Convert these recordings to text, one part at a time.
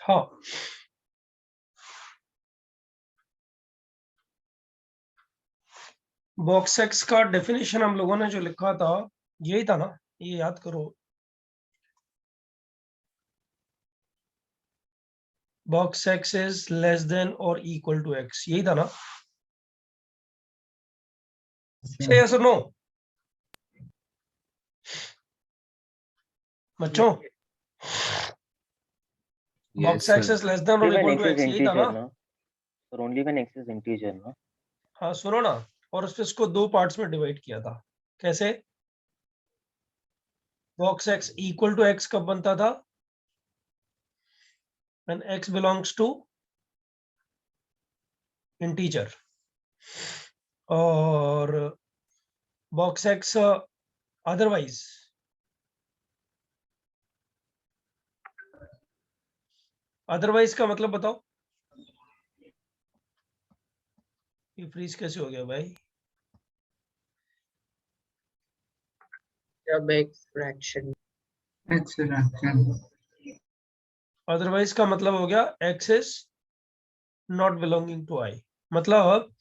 हाँ, box x का definition हम लोगों ने जो लिखा था यही था ना, ये याद करो। Box x is less than or equal to x, यही था ना? से यस और नो बच्चों? Box x is less than or When equal x to is x, यही था integer, ना? no? Or only when x is integer, no? हाँ सुनो ना, और उसने इसको दो पार्ट्स में डिवाइड किया था। कैसे? Box x equal to x कब बनता था? When x belongs to integer, और बॉक्स एक्स अदरवाइज। अदरवाइज का मतलब बताओ, ये फ्रीज कैसे हो गया भाई? जब x फ्रैक्शन अदरवाइज का मतलब हो गया X is not belonging to I, मतलब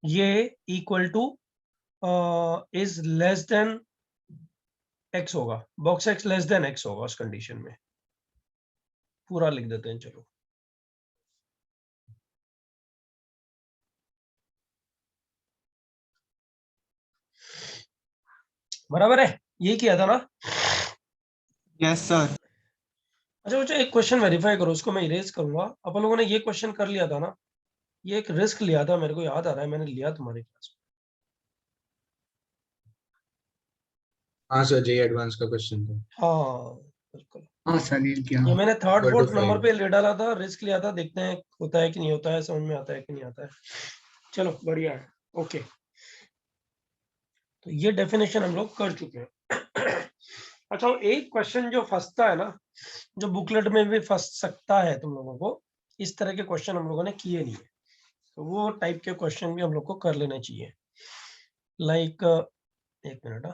ये equal to is less than X होगा, box X less than X होगा उस कंडीशन में। पूरा लिख देते हैं, चलो। बराबर है, यही किया था ना? Yes sir. अच्छा बच्चों, एक क्वेश्चन वेरीफाई करो, उसको मैं इरेज करूंगा। अपन लोगों ने ये क्वेश्चन कर लिया था ना, ये एक रिस्क लिया था, मेरे को याद आ रहा है, मैंने लिया तुम्हारी क्लास में। हाँ सर, जे एडवांस का क्वेश्चन था। हाँ बिल्कुल, हाँ सर, ये किया। ये मैंने third Equal to fourth number 5. पे ले डाला था, रिस्क लिया था, देखते हैं होता है कि नहीं होता है, समझ में आता है कि नहीं आता है। चलो बढ़िया है, ओके। तो ये डेफिनेशन हम लोग कर चुके हैं। अच्छा, एक क्वेश्चन जो फंसता है ना, जो बुकलेट में भी फंस सकता है तुम लोगों को, इस तरह के क्वेश्चन हम लोगों ने किए नहीं है, तो वो टाइप के क्वेश्चन भी हम लोग को कर लेने चाहिए। लाइक एक मिनट,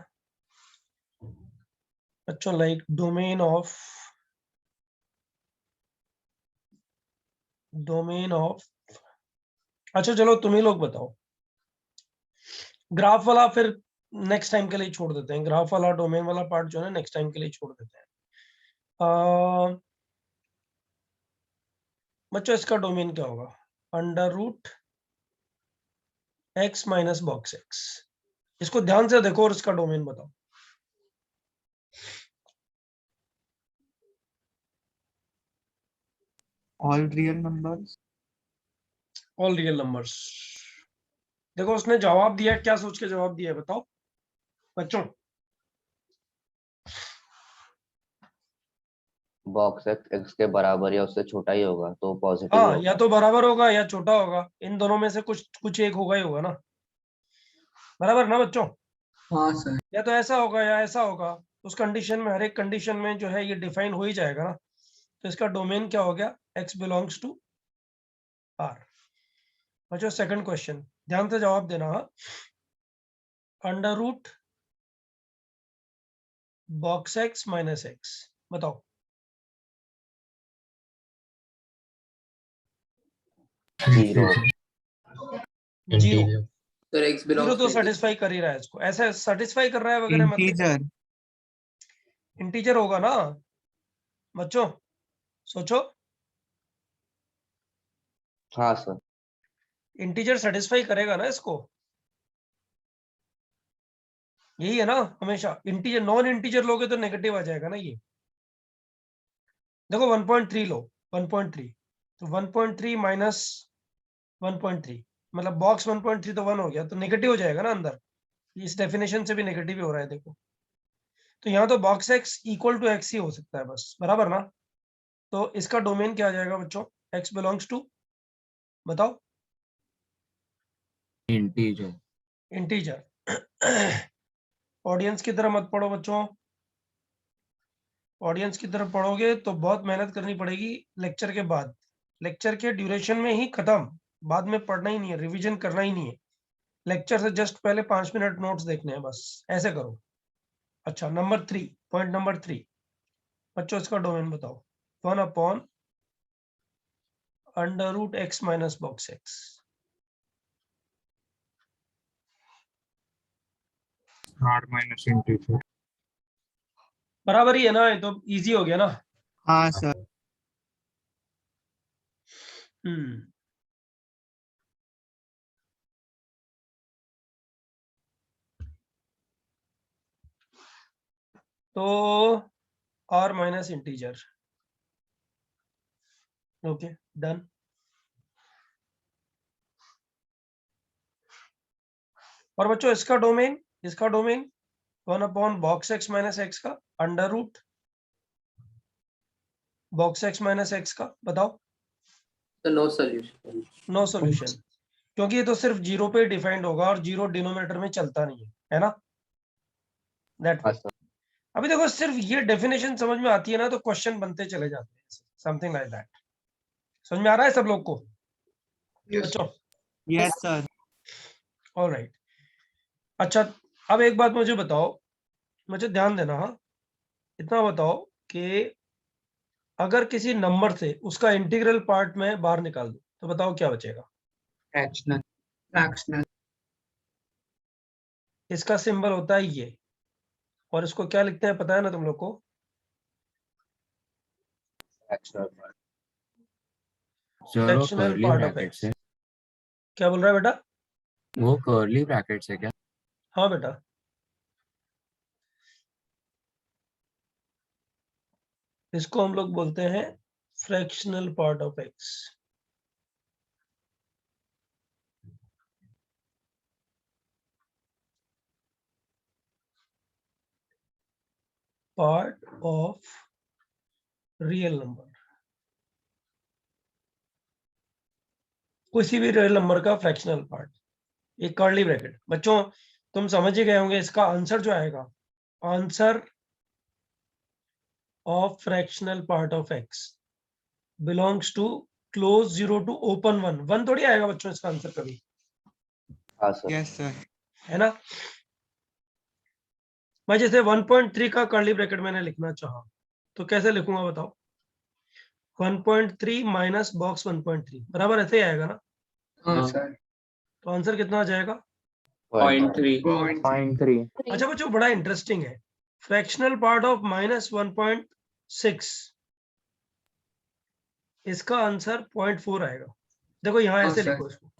अच्छा, लाइक डोमेन ऑफ, अच्छा चलो तुम ही लोग बताओ। ग्राफ वाला फिर नेक्स्ट टाइम के लिए छोड़ देते हैं, ग्राफ वाला डोमेन वाला पार्ट जो है नेक्स्ट टाइम के लिए छोड़ देते हैं। बच्चों इसका डोमेन क्या होगा? Under root x minus box x. इसको ध्यान से देखो और इसका डोमेन बताओ। All real numbers. All real numbers. देखो उसने जवाब दिया, क्या सोच के जवाब दिया है बताओ बच्चों? बॉक्स एक्स एक्स के बराबर या उससे छोटा ही होगा तो पॉजिटिव हाँ, होगा। या तो बराबर होगा या छोटा होगा, इन दोनों में से कुछ एक होगा ही होगा ना, बराबर ना बच्चों? हाँ सर। या तो ऐसा होगा या ऐसा होगा, उस कंडीशन में, हर एक कंडीशन में जो है ये डिफाइन हो ही जाएगा ना। तो इसका डोमेन क्या हो गया? X belongs to R. बच्चों सेकंड क्वेश्चन, ध्यान से जवाब देना। Under root box x minus x, बताओ। Zero. Zero. Integer. Sir x zero belongs तो to integer। सेटिस्फाई कर ही रहा है इसको, ऐसे सेटिस्फाई कर रहा है वगैरह मत लिखो। इंटीजर। इंटीजर होगा ना बच्चों, सोचो। हाँ सर। इंटीजर सेटिस्फाई करेगा ना इसको, यही है ना? हमेशा इंटीजर, नॉन इंटीजर लोगे तो नेगेटिव आ जाएगा ना ये। देखो 1.3 लो, 1.3, तो 1.3 माइनस 1.3, मतलब बॉक्स 1.3 तो 1 हो गया, तो नेगेटिव हो जाएगा ना अंदर। इस डेफिनेशन से भी नेगेटिव ही हो रहा है देखो। तो यहाँ तो box x equal to x ही हो सकता है बस, बराबर ना? तो इसका डोमेन क्या आ जाएगा बच्चों? एक्स बिलोंग्स टू, बताओ। इंटीजर। इंटीजर। ऑडियंस की तरह मत पढ़ो बच्चों, ऑडियंस की तरफ पढ़ोगे तो बहुत मेहनत करनी पड़ेगी लेक्चर के बाद, लेक्चर के ड्यूरेशन में ही खत्म, बाद में पढ़ना ही नहीं है, रिवीजन करना ही नहीं है। लेक्चर से जस्ट पहले 5 मिनट नोट्स देखने हैं बस, ऐसे करो। अच्छा, नंबर 3, पॉइंट नंबर 3, बच्चों इसका डोमेन बताओ। 1/(x under root x minus box x. R minus integer. बराबर ही है ना, ये तो इजी हो गया ना। हाँ सर। हम्म, तो r minus integer, okay done. और बच्चों इसका domain 1 upon box x minus x का under root box x minus x का, बताओ। So no solution. No solution, क्योंकि ये तो सिर्फ जीरो पे डिफाइंड होगा और जीरो डिनोमिनेटर में चलता नहीं है ना, दैट हाँ वे। सर। अभी देखो सिर्फ ये डेफिनेशन समझ में आती है ना तो क्वेश्चन बनते चले जाते हैं, समथिंग लाइक दैट। समझ में आ रहा है सब लोग को Yes. बच्चों? Yes sir. ऑलराइट। अच्छा, अब एक बात मुझे बताओ, मुझे ध्यान देना, हाँ, इतना बताओ कि अगर किसी नंबर से उसका इंटीग्रल पार्ट में बाहर निकाल दूं तो बताओ क्या बचेगा? फ्रैक्शनल। फ्रैक्शनल। इसका सिंबल होता है ये, और इसको क्या लिखते हैं पता है ना तुम लोग को? Fractional part. सर वो fractional curly part of bracket x. से, क्या बोल रहा है बेटा? वो कर्ली ब्रैकेट से क्या? हाँ बेटा, इसको हम लोग बोलते हैं fractional part of x. Part of real number, किसी भी रियल नंबर का फ्रैक्शनल पार्ट, एक कर्ली ब्रैकेट। बच्चों तुम समझ ही गए होंगे, इसका आंसर जो आएगा, answer of fractional part of x belongs to close zero to open one. One थोड़ी आएगा बच्चों इसका आंसर कभी, हाँ सर। Yes sir. है ना। मैं जैसे 1.3 का कर्ली ब्रैकेट मैंने लिखना चाहा तो कैसे लिखूंगा बताओ? 1.3 माइनस बॉक्स 1.3 बराबर ऐसे ही आएगा ना, हाँ सर। तो आंसर कितना आ जाएगा? 0.3. 0.3. अच्छा बच्चों, बड़ा इंटरेस्टिंग है, फ्रैक्शनल पार्ट ऑफ माइनस 1.6, इसका आंसर 0.4 आएगा। देखो यहाँ हाँ ऐसे सर। लिखो इसको,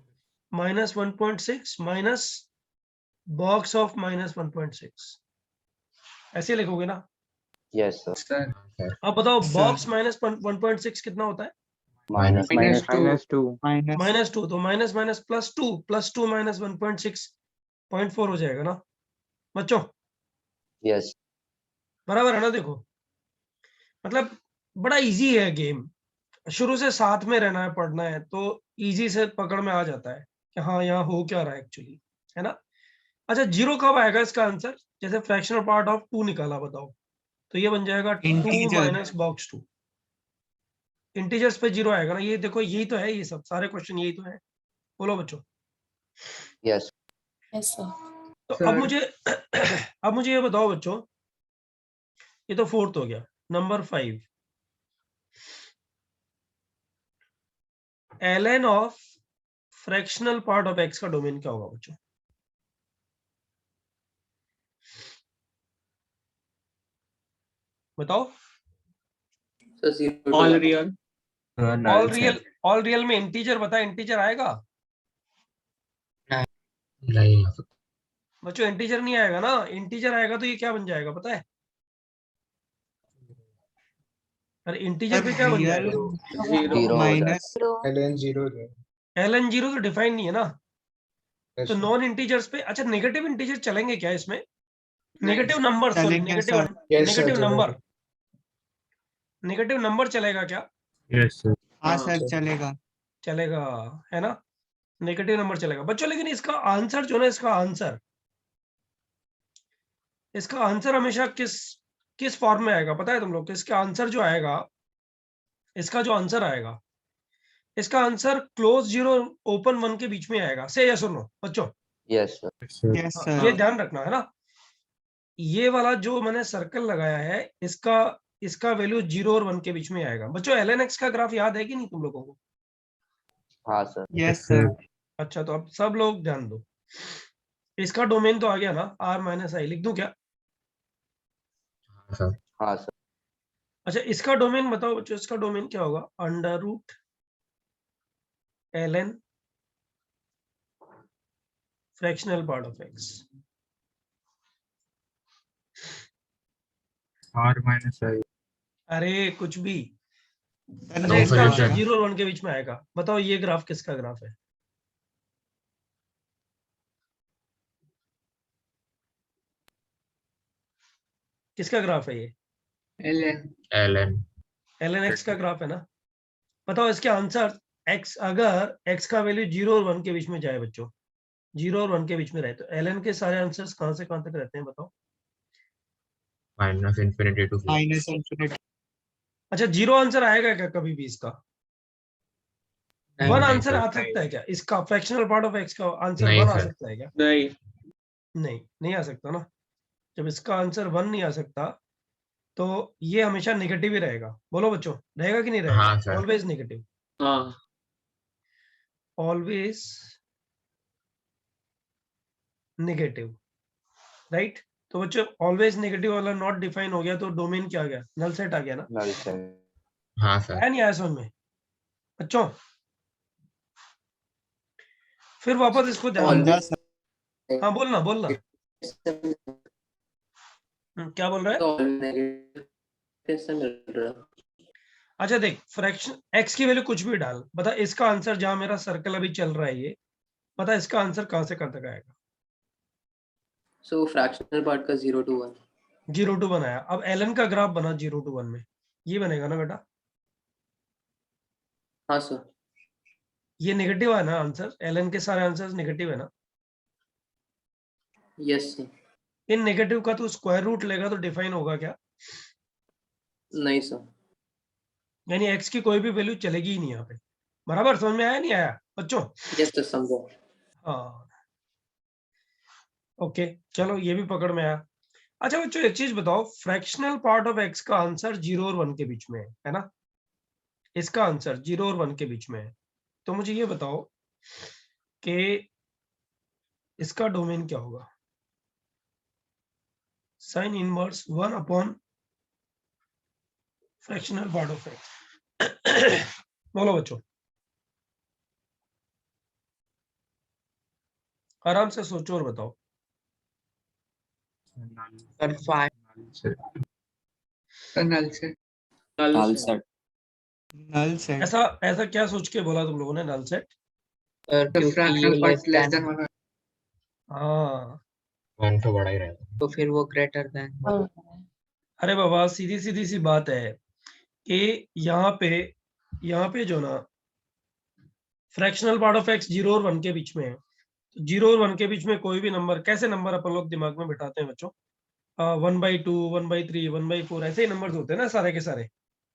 minus 1.6 minus box of minus 1.6, ऐसे लिखोगे ना। Yes sir. सर। अब बताओ सर। बॉक्स माइनस 1.6 कितना होता है? Minus minus minus two. -2. Minus minus 2, तो minus minus plus two minus 1.6 0.4 हो जाएगा ना बच्चों, यस। बराबर है ना। देखो मतलब बड़ा इजी है गेम, शुरू से साथ में रहना है, पढ़ना है तो इजी से पकड़ में आ जाता है कि हाँ यहाँ हो क्या रहा है एक्चुअली, है ना। अच्छा, जीरो कब आएगा इसका आंसर? जैसे फ्रैक्शनल पार्ट ऑफ 2 निकाला, बताओ, तो ये बन जाएगा 2 इंटीजर। Minus box 2। इंटीजर्स पे जीरो आएगा ना, ये देखो यही तो है, ये सब सारे क्वेश्चन यही तो है। बोलो बच्चों। यस। Yes, sir. तो सर। अब मुझे अब मुझे ये बताओ बच्चों, ये तो फोर्थ हो गया, number 5, ln of fractional part of x का डोमेन क्या होगा बच्चों? बताओ। So 0 to all 1. Real. All real में इंटीजर, बता इंटीजर आएगा नहीं। बच्चों? इंटीजर नहीं आएगा ना, इंटीजर आएगा तो ये क्या बन जाएगा पता है? अरे इंटीजर पे क्या बन रियल जाएगा? 0. जीरो हो माइनस ln 0 ln जीरो तो डिफाइन नहीं है ना, Yes, तो sir. नॉन इंटीजर्स पे। अच्छा, नेगेटिव इंटीजर चलेंगे क्या इसमें? नेगेटिव नंबर, सॉरी, चलेंगे negative sir. Yes, sir, negative चलेगा। नंबर, नेगेटिव नंबर चलेगा क्या? Yes sir. हाँ हाँ, सर सर। चलेगा। चलेगा, है ना, नेगेटिव नंबर चलेगा बच्चों। लेकिन इसका आंसर जो ना, इसका आंसर हमेशा किस फॉर्म में आएगा पता है तुम लोग? इसका आंसर जो आएगा, इसका जो आंसर आएगा, इसका answer close zero open one के बीच में आएगा। से यस और नो बच्चों? Yes sir. Yes sir. Yes हाँ, सर। ये ध्यान रखना है ना। ये वाला जो मैंने सर्कल लगाया है, इसका वैल्यू 0 और 1 के बीच में आएगा बच्चों। ln x का ग्राफ याद है कि नहीं तुम लोगों को? हाँ सर। Yes, sir. अच्छा, तो अब सब लोग ध्यान दो, इसका डोमेन तो आ गया ना, r माइनस आई, लिख दूं क्या? हाँ सर। हाँ सर। अच्छा, इसका डोमेन बताओ बच्चों, इसका डोमेन क्या होगा? Under root ln fractional part of x। R minus I. अरे कुछ भी। Sir, अच्छा, No इसका आंसर solution. 0 और 1 के बीच में आएगा। बताओ ये ग्राफ किसका ग्राफ है? किसका ग्राफ है ये? ln. ln. ln x का ग्राफ है ना। बताओ इसके आंसर x, अगर x का वैल्यू 0 और 1 के बीच में जाए बच्चों, 0 और 1 के बीच में रहे, तो ln के सारे आंसर्स कहां से कहां तक रहते हैं बताओ? Minus infinity to 4. Minus infinity. अच्छा, 0 आंसर आएगा क्या कभी भी इसका? नहीं, 1 नहीं आंसर सर। आ सकता है क्या इसका? फ्रैक्शनल पार्ट ऑफ x का आंसर नहीं 1 आ सर। सकता है क्या? नहीं, नहीं, नहीं आ सकता ना। जब इसका आंसर 1 नहीं आ सकता, तो ये हमेशा नेगेटिव ही रहेगा। बोलो बच्चों, रहेगा कि नहीं रहेगा? हाँ सर। ऑलवेज नेगेटिव, हाँ, ऑलवेज नेगेटिव, राइट? तो बच्चों, ऑलवेज नेगेटिव वाला नॉट डिफाइन हो गया, तो डोमेन क्या आ गया? नल सेट आ गया ना। नल से। हाँ सर। है नहीं आया समझ में बच्चों? फिर वापस इसको ध्यान दो। Yes, sir. हाँ, बोलना बोलना। क्या बोल रहा है? तो नेगेटिव कैसे मिल रहा? अच्छा देख, फ्रैक्शन x की वैल्यू कुछ भी डाल, बता इसका आंसर, जहां मेरा सर्कल अभी चल रहा है ये, बता इसका आंसर कहां से कहां तक आएगा? सो फ्रैक्शनल पार्ट का 0 to 1। 0 to 1 आया। अब ln का ग्राफ बना 0 to 1 में, ये बनेगा ना बेटा? हाँ सर। ये नेगेटिव है ना आंसर? ln के सारे आंसर्स नेगेटिव है ना? Yes sir. इन नेगेटिव का तू स्क्वायर रूट लेगा तो डिफाइन होगा क्या? नहीं सर। यानी x की कोई भी वैल्यू चलेगी ही नहीं यहाँ पे। बराबर समझ में आया नहीं आया बच्चों? यस सर, समझा। हाँ, ओके, चलो ये भी पकड़ में आया। अच्छा बच्चों, एक चीज बताओ, फ्रैक्शनल पार्ट ऑफ x का आंसर 0 और 1 के बीच में है ना? इसका आंसर 0 और 1 के बीच में है। तो मुझे ये बताओ कि इसका डोमेन क्या होगा? Sine inverse 1 upon fractional part of x। बोलो बच्चों, आराम से सोचो और बताओ। Sir, 5. Sir, null set. null set। Null set. ऐसा ऐसा क्या सोच के बोला तुम लोगों ने null set? The fractional part less than 1. हाँ, 1 तो बड़ा ही रहेगा। तो फिर वो greater than. अरे बाबा, सीधी सीधी सी बात है कि यहाँ पे जो ना फ्रैक्शनल पार्ट ऑफ x 0 और 1 के बीच में है, तो 0 और 1 के बीच में कोई भी नंबर, कैसे नंबर अपन लोग दिमाग में बिठाते हैं बच्चों? 1/2, 1/3, 1/4, ऐसे ही नंबर होते हैं ना सारे के सारे,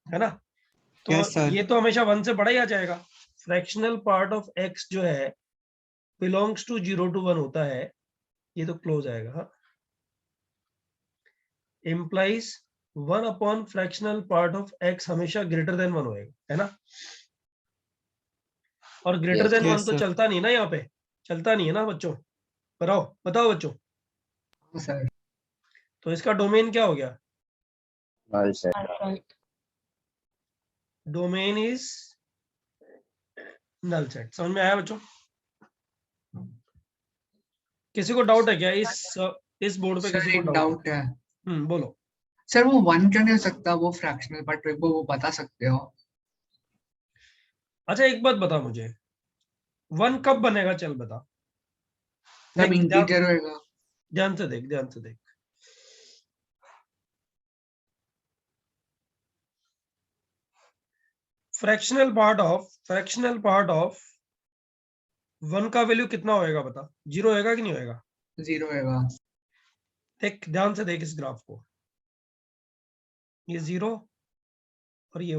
है ना? तो Yes, sir. ये तो हमेशा 1 से बड़ा ही आ जाएगा। फ्रैक्शनल पार्ट ऑफ x जो है बिलोंग्स टू 0 to 1 होता है, ये तो क्लोज आएगा। हाँ, implies 1 upon fractional part of x हमेशा ग्रेटर देन 1 होएगा, है ना? और ग्रेटर Yes, देन 1 yes, तो sir. चलता नहीं ना, यहाँ पे चलता नहीं है ना बच्चों? बताओ बताओ बच्चों, Sir. तो इसका डोमेन क्या हो गया? नल से। Domain is null set. समझ में आया बच्चों? किसी को डाउट है क्या इस बोर्ड पे? Sir, किसी को एक डाउट? doubt है. बोलो। Sir, वो 1 क्यों नहीं हो सकता? वो fractional part वो बता सकते हो? अच्छा, एक बात बता मुझे, 1 कब बनेगा? चल बता। जब देख, integer होएगा. ध्यान से देख, ध्यान से देख। फ्रैक्शनल पार्ट ऑफ 1 का वैल्यू कितना होएगा बता? 0 होएगा कि नहीं होएगा? 0 होएगा. देख, ध्यान से देख इस ग्राफ को, ये 0 और ये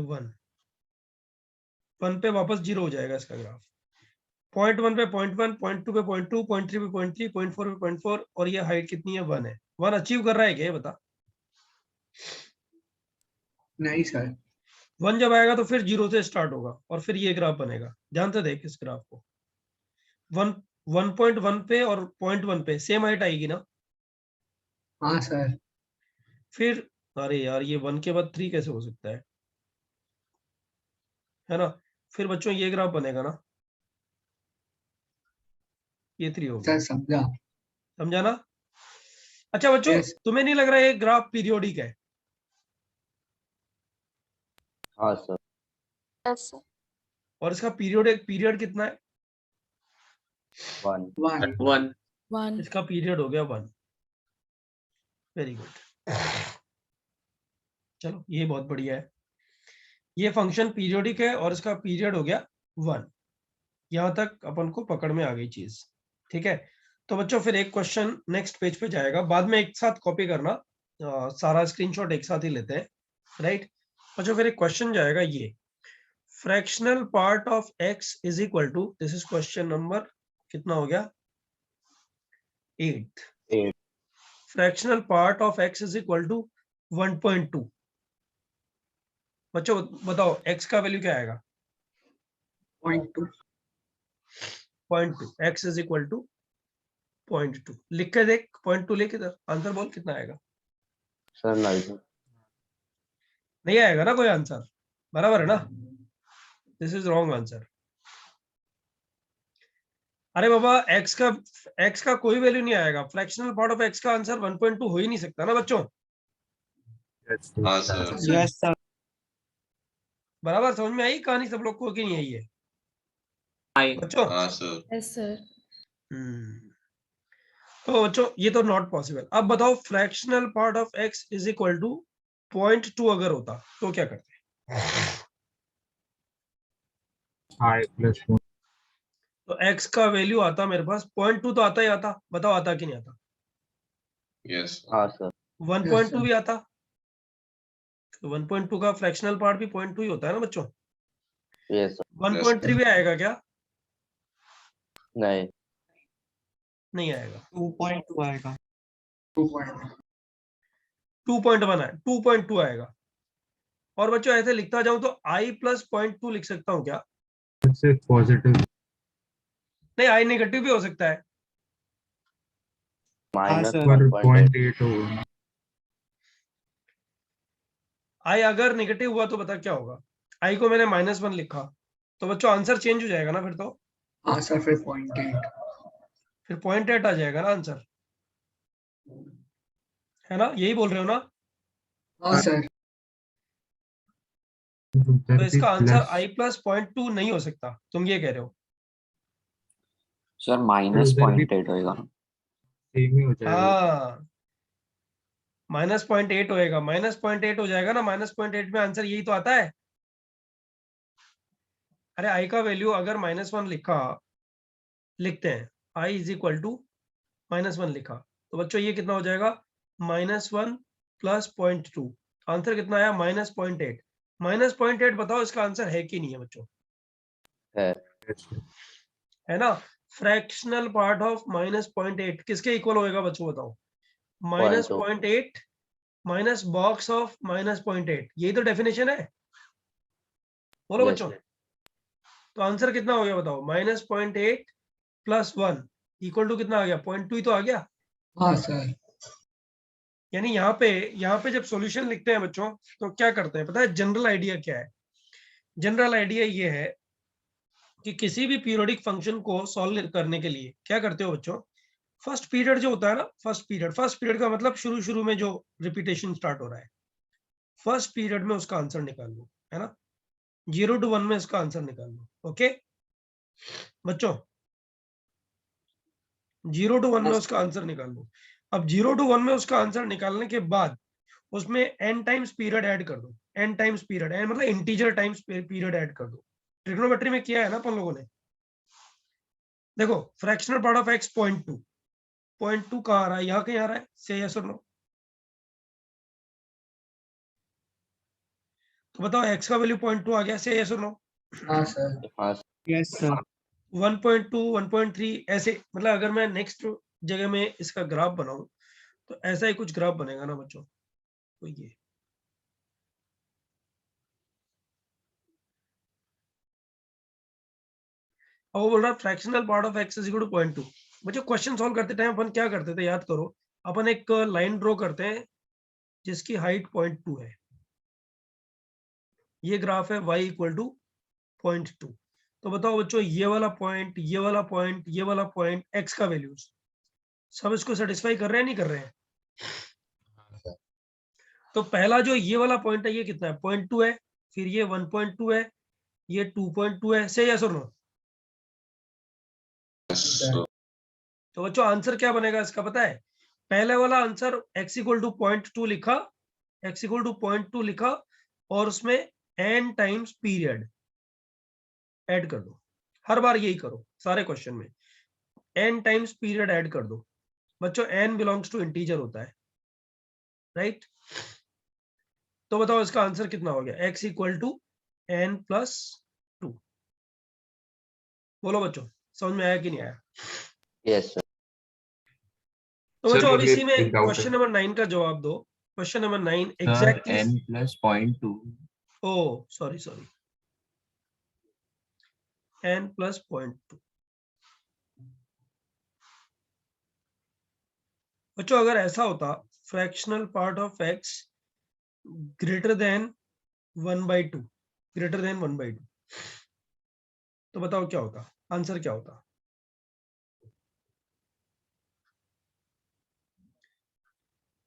1 पे वापस 0 हो जाएगा इसका ग्राफ। पॉइंट 1 पे 0.1, पॉइंट 2 पे 0.2, पॉइंट 3 पे 0.3, पॉइंट 4 पे 0.4, और ये हाइट कितनी है? 1 है। 1 अचीव कर रहा है क्या ये बता? नहीं sir. 1 जब आएगा तो फिर 0 से स्टार्ट होगा और फिर ये ग्राफ बनेगा। ध्यान से देख इस ग्राफ को, 1.1 पे और 0.1 पे सेम हाइट आएगी ना। हाँ सर। फिर अरे यार ये 1 के बाद 3 कैसे हो सकता है ना। फिर बच्चों ये ग्राफ बनेगा ना, ये 3 हो गया। सर समझा। समझा ना। अच्छा बच्चों, Yes. तुम्हें नहीं लग रहा ये ग्राफ पीरियोडिक है? हाँ सर। Yes, sir. और इसका पीरियड कितना है? 1। 1 1 1. इसका पीरियड हो गया 1। Very good. चलो ये बहुत बढ़िया है, ये फंक्शन पीरियोडिक है और इसका पीरियड हो गया 1। यहां तक अपन को पकड़ में आ गई चीज, ठीक है। तो बच्चों फिर एक क्वेश्चन नेक्स्ट पेज पे जाएगा, बाद में एक साथ कॉपी करना, सारा स्क्रीनशॉट एक साथ ही लेते हैं, राइट। बच्चों फिर एक क्वेश्चन जाएगा, ये fractional part of x is equal to, this is question number कितना हो गया, 8। 8। Fractional part of x is equal to 1.2। बच्चों बताओ x का वैल्यू क्या आएगा? 0.2 0.2। x इज इक्वल टू 0.2 लिख के देख, 0.2 लिख इधर, आंसर बोल कितना आएगा। सर नहीं। नहीं आएगा ना कोई आंसर, बराबर है ना। This is wrong answer. अरे बाबा x का कोई वैल्यू नहीं आएगा, फ्रैक्शनल पार्ट ऑफ x का आंसर 1.2 हो ही नहीं सकता ना बच्चों। हाँ सर। Yes sir. बराबर समझ में आई कहानी सब लोग को कि नहीं आई है आई बच्चों? Yes, sir. तो बच्चों ये तो नॉट पॉसिबल। अब बताओ fractional part of x is equal to 0.2 अगर होता तो क्या करते? I plus 1. तो x का वैल्यू आता मेरे पास 0.2 तो आता ही आता, बताओ आता कि नहीं आता? हाँ सर। 1.2 भी आता, तो 1.2 का फ्रैक्शनल पार्ट भी 0.2 ही होता है ना बच्चों। Yes sir. 1.3 भी आएगा क्या? नहीं। नहीं आएगा। 2.2 आएगा। 2.1 है, 2.2 आएगा। और बच्चों ऐसे लिखता जाऊं तो i प्लस 0.2 लिख सकता हूं क्या? It's positive. नहीं, i नेगेटिव भी हो सकता है। Minus sir. 1.8। 0.8 होगा। i अगर नेगेटिव हुआ तो बता क्या होगा। i को मैंने -1 लिखा, तो बच्चों आंसर चेंज हो जाएगा ना फिर तो। हाँ सर फिर 0.8। फिर 0.8 आ जाएगा ना आंसर, है ना, यही बोल रहे हो ना। हाँ सर। तो इसका आंसर i प्लस 0.2 नहीं हो सकता, तुम ये कह रहे हो। सर -0.8 होएगा। सेम ही हो जाएगा। हाँ -0.8 होएगा, -0.8 हो जाएगा ना। -0.8 में आंसर यही तो आता है। अरे i का वैल्यू अगर -1 लिखते हैं, i इज इक्वल टू -1 लिखा, तो बच्चों ये कितना हो जाएगा, -1 प्लस 0.2। आंसर कितना आया, -0.8। -0.8 बताओ इसका आंसर है कि नहीं है बच्चों? है। है ना। फ्रैक्शनल पार्ट ऑफ -0.8 किसके इक्वल होएगा बच्चों बताओ? -0.8 माइनस बॉक्स ऑफ -0.8, यही तो डेफिनेशन है। बोलो Yes, बच्चों। sir. तो आंसर कितना हो गया बताओ, -0.8 प्लस 1 इक्वल टू कितना आ गया, 0.2 ही तो आ गया। हाँ सर। यानी यहाँ पे जब सॉल्यूशन लिखते हैं बच्चों तो क्या करते हैं पता है, जनरल आइडिया क्या है? जनरल आइडिया ये है कि किसी भी पीरियोडिक फंक्शन को सॉल्व करने के लिए क्या करते हो बच्चों, फर्स्ट पीरियड जो होता है ना, फर्स्ट पीरियड का मतलब शुरू में जो रिपीटेशन स्टार्ट हो रहा है, फर्स्ट पीरियड में उसका आंसर निकाल लो, है ना। 0 to 1 में इसका आंसर निकाल लो। ओके बच्चों, 0 to 1 में उसका आंसर निकाल लो। अब 0 to 1 में उसका आंसर निकालने के बाद उसमें n टाइम्स पीरियड ऐड कर दो। n टाइम्स पीरियड मतलब इंटीजर टाइम्स पीरियड ऐड कर दो। ट्रिग्नोमेट्री में किया है ना अपन लोगों ने। देखो फ्रैक्शनल पार्ट ऑफ x 0.2 कहाँ आ रहा है, यहाँ कहीं आ रहा है, से यस और नो। तो बताओ x का वैल्यू 0.2 आ गया, से यस और नो। हाँ सर। हाँ यस सर। 1.2 1.3 ऐसे, मतलब अगर मैं नेक्स्ट जगह में इसका ग्राफ बनाऊं तो ऐसा ही कुछ ग्राफ बनेगा ना बच्चों। तो ये अब वो बोल रहा है fractional part of x is equal to 0.2। बच्चों क्वेश्चन सॉल्व करते टाइम अपन क्या करते थे याद करो, अपन एक लाइन ड्रॉ करते हैं जिसकी हाइट 0.2 है। ये ग्राफ है y इक्वल टू 0.2। तो बताओ बच्चों ये वाला पॉइंट, ये वाला पॉइंट, ये वाला पॉइंट, x का वैल्यूज सब इसको सेटिस्फाई कर रहे हैं नहीं कर रहे हैं? तो पहला जो ये वाला पॉइंट है ये कितना है? 0.2 है, फिर ये 1.2 है, ये 2.2 है। से यस और नो? तो बच्चों आंसर क्या बनेगा इसका पता है? पहले वाला आंसर x इक्वल टू 0.2 लिखा, x इक्वल टू 0.2 लिखा और उसमें n टाइम्स पीरियड ऐड कर दो। हर बार यही करो सारे क्वेश्चन में, n टाइम्स पीरियड ऐड कर दो। बच्चों n बिलोंग्स टू इंटीजर होता है, राइट? तो बताओ इसका आंसर कितना हो गया? x equal to n plus 2। बोलो बच्चों समझ में आया कि नहीं आया? Yes sir. तो Sir, बच्चों अब मुझे इसी में एक doubt है। क्वेश्चन नंबर 9 का जवाब दो। Question number 9 Sir, exactly. n plus 0.2. ओ सॉरी n प्लस 0.2। बच्चों अगर ऐसा होता fractional part of x greater then 1/2, greater than 1/2, तो बताओ क्या होता? आंसर क्या होता?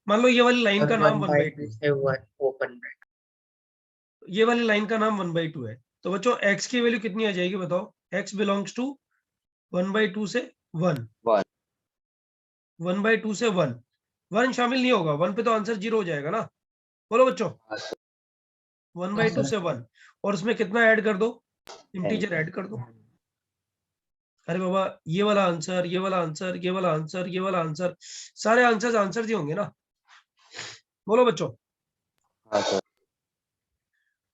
मान लो ये वाली लाइन का नाम 1/2, से 1 ओपन ब्रैकेट। ये वाली लाइन का नाम 1/2 है। तो बच्चों x की वैल्यू कितनी आ जाएगी बताओ? x बिलोंग्स टू 1/2 से 1, 1/2 से 1, 1 शामिल नहीं होगा, 1 पे तो आंसर 0 हो जाएगा ना। बोलो बच्चों 1/2 से 1 और उसमें कितना ऐड कर दो? इंटीजर ऐड कर दो। अरे बाबा ये वाला आंसर, ये वाला आंसर, ये वाला आंसर, ये वाला आंसर, सारे आंसर ही होंगे ना। बोलो बच्चों। हाँ सर।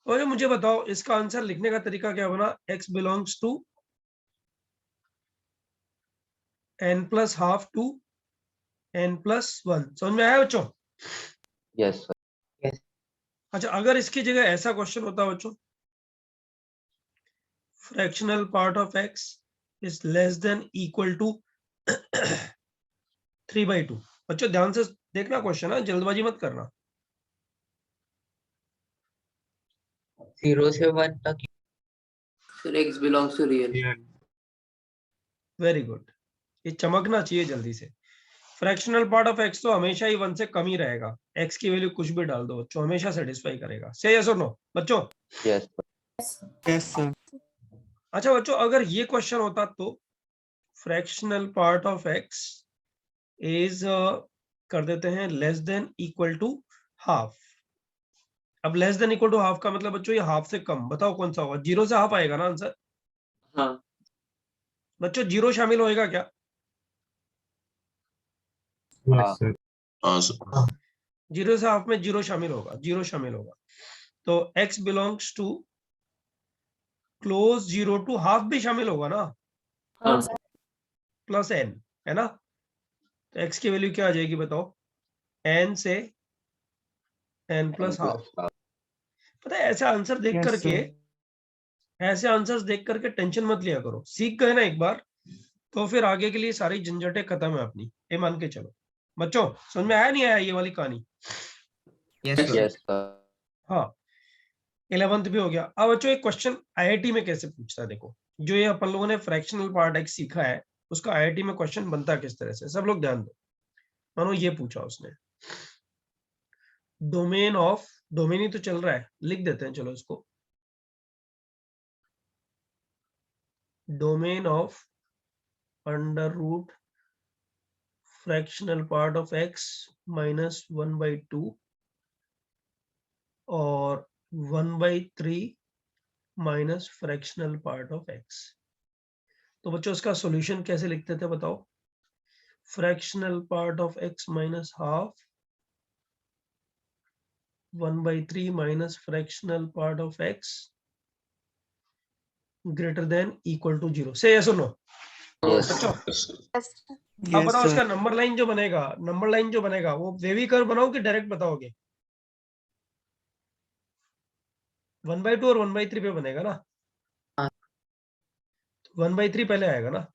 और मुझे बताओ इसका आंसर लिखने का तरीका क्या बना? x belongs to n plus half to n plus 1। समझ में आया बच्चों? Yes sir. अच्छा अगर इसकी जगह ऐसा क्वेश्चन होता बच्चों, fractional part of x is less than equal to 3/2। बच्चों ध्यान से देखना क्वेश्चन है, जल्दबाजी मत करना। 0 से 1 तक। Sir, x belongs to real. Very good, ये चमकना चाहिए जल्दी से। फ्रैक्शनल पार्ट ऑफ x तो हमेशा ही 1 से कम ही रहेगा, x की वैल्यू कुछ भी डाल दो बच्चों हमेशा सेटिस्फाई करेगा। से यस और नो बच्चों? Yes sir. अच्छा बच्चों अगर ये क्वेश्चन होता तो fractional part of x is कर देते हैं less than equal to half. अब less than equal to half का मतलब बच्चों ये हाफ से कम, बताओ कौन सा होगा? 0 से हाफ आएगा ना आंसर। हाँ। बच्चों 0 शामिल होएगा क्या? Yes, sir. 0 से हाफ में 0 शामिल होगा, 0 शामिल होगा। तो x belongs to close 0 to half भी शामिल होगा ना, हाँ। प्लस n है ना। तो x की वैल्यू क्या आ जाएगी बताओ? n से n प्लस हाफ। पता है ऐसे आंसर देख करके, ऐसे आंसर्स देख करके टेंशन मत लिया करो, सीख गए ना एक बार तो फिर आगे के लिए सारी झंझटें खत्म है अपनी, ये मान के चलो। बच्चों समझ में आया नहीं आया ये वाली कहानी? Yes sir. Yes sir. हाँ 11th भी हो गया। अब बच्चों एक क्वेश्चन आईआईटी में कैसे पूछता है देखो, जो ये अपन लोगों ने फ्रैक्शनल पार्ट x सीखा है उसका आईआईटी में क्वेश्चन बनता है किस तरह से। सब लोग ध्यान दो। मानो ये पूछा उसने, डोमेन ऑफ, डोमेन ही तो चल रहा है, लिख देते हैं चलो इसको, domain of under root fractional part of x minus 1/2 और 1/3 minus fractional part of x। तो बच्चों इसका सॉल्यूशन कैसे लिखते थे बताओ? Fractional part of x minus half 1/3 minus fractional part of x greater than equal to 0। Say yes और no बच्चों? अब बताओ इसका नंबर लाइन जो बनेगा, नंबर लाइन जो बनेगा वो वेवी कर्व बनाओ कि डायरेक्ट बताओगे? 1/2 और 1/3 पे बनेगा ना। 1/3 पहले आएगा ना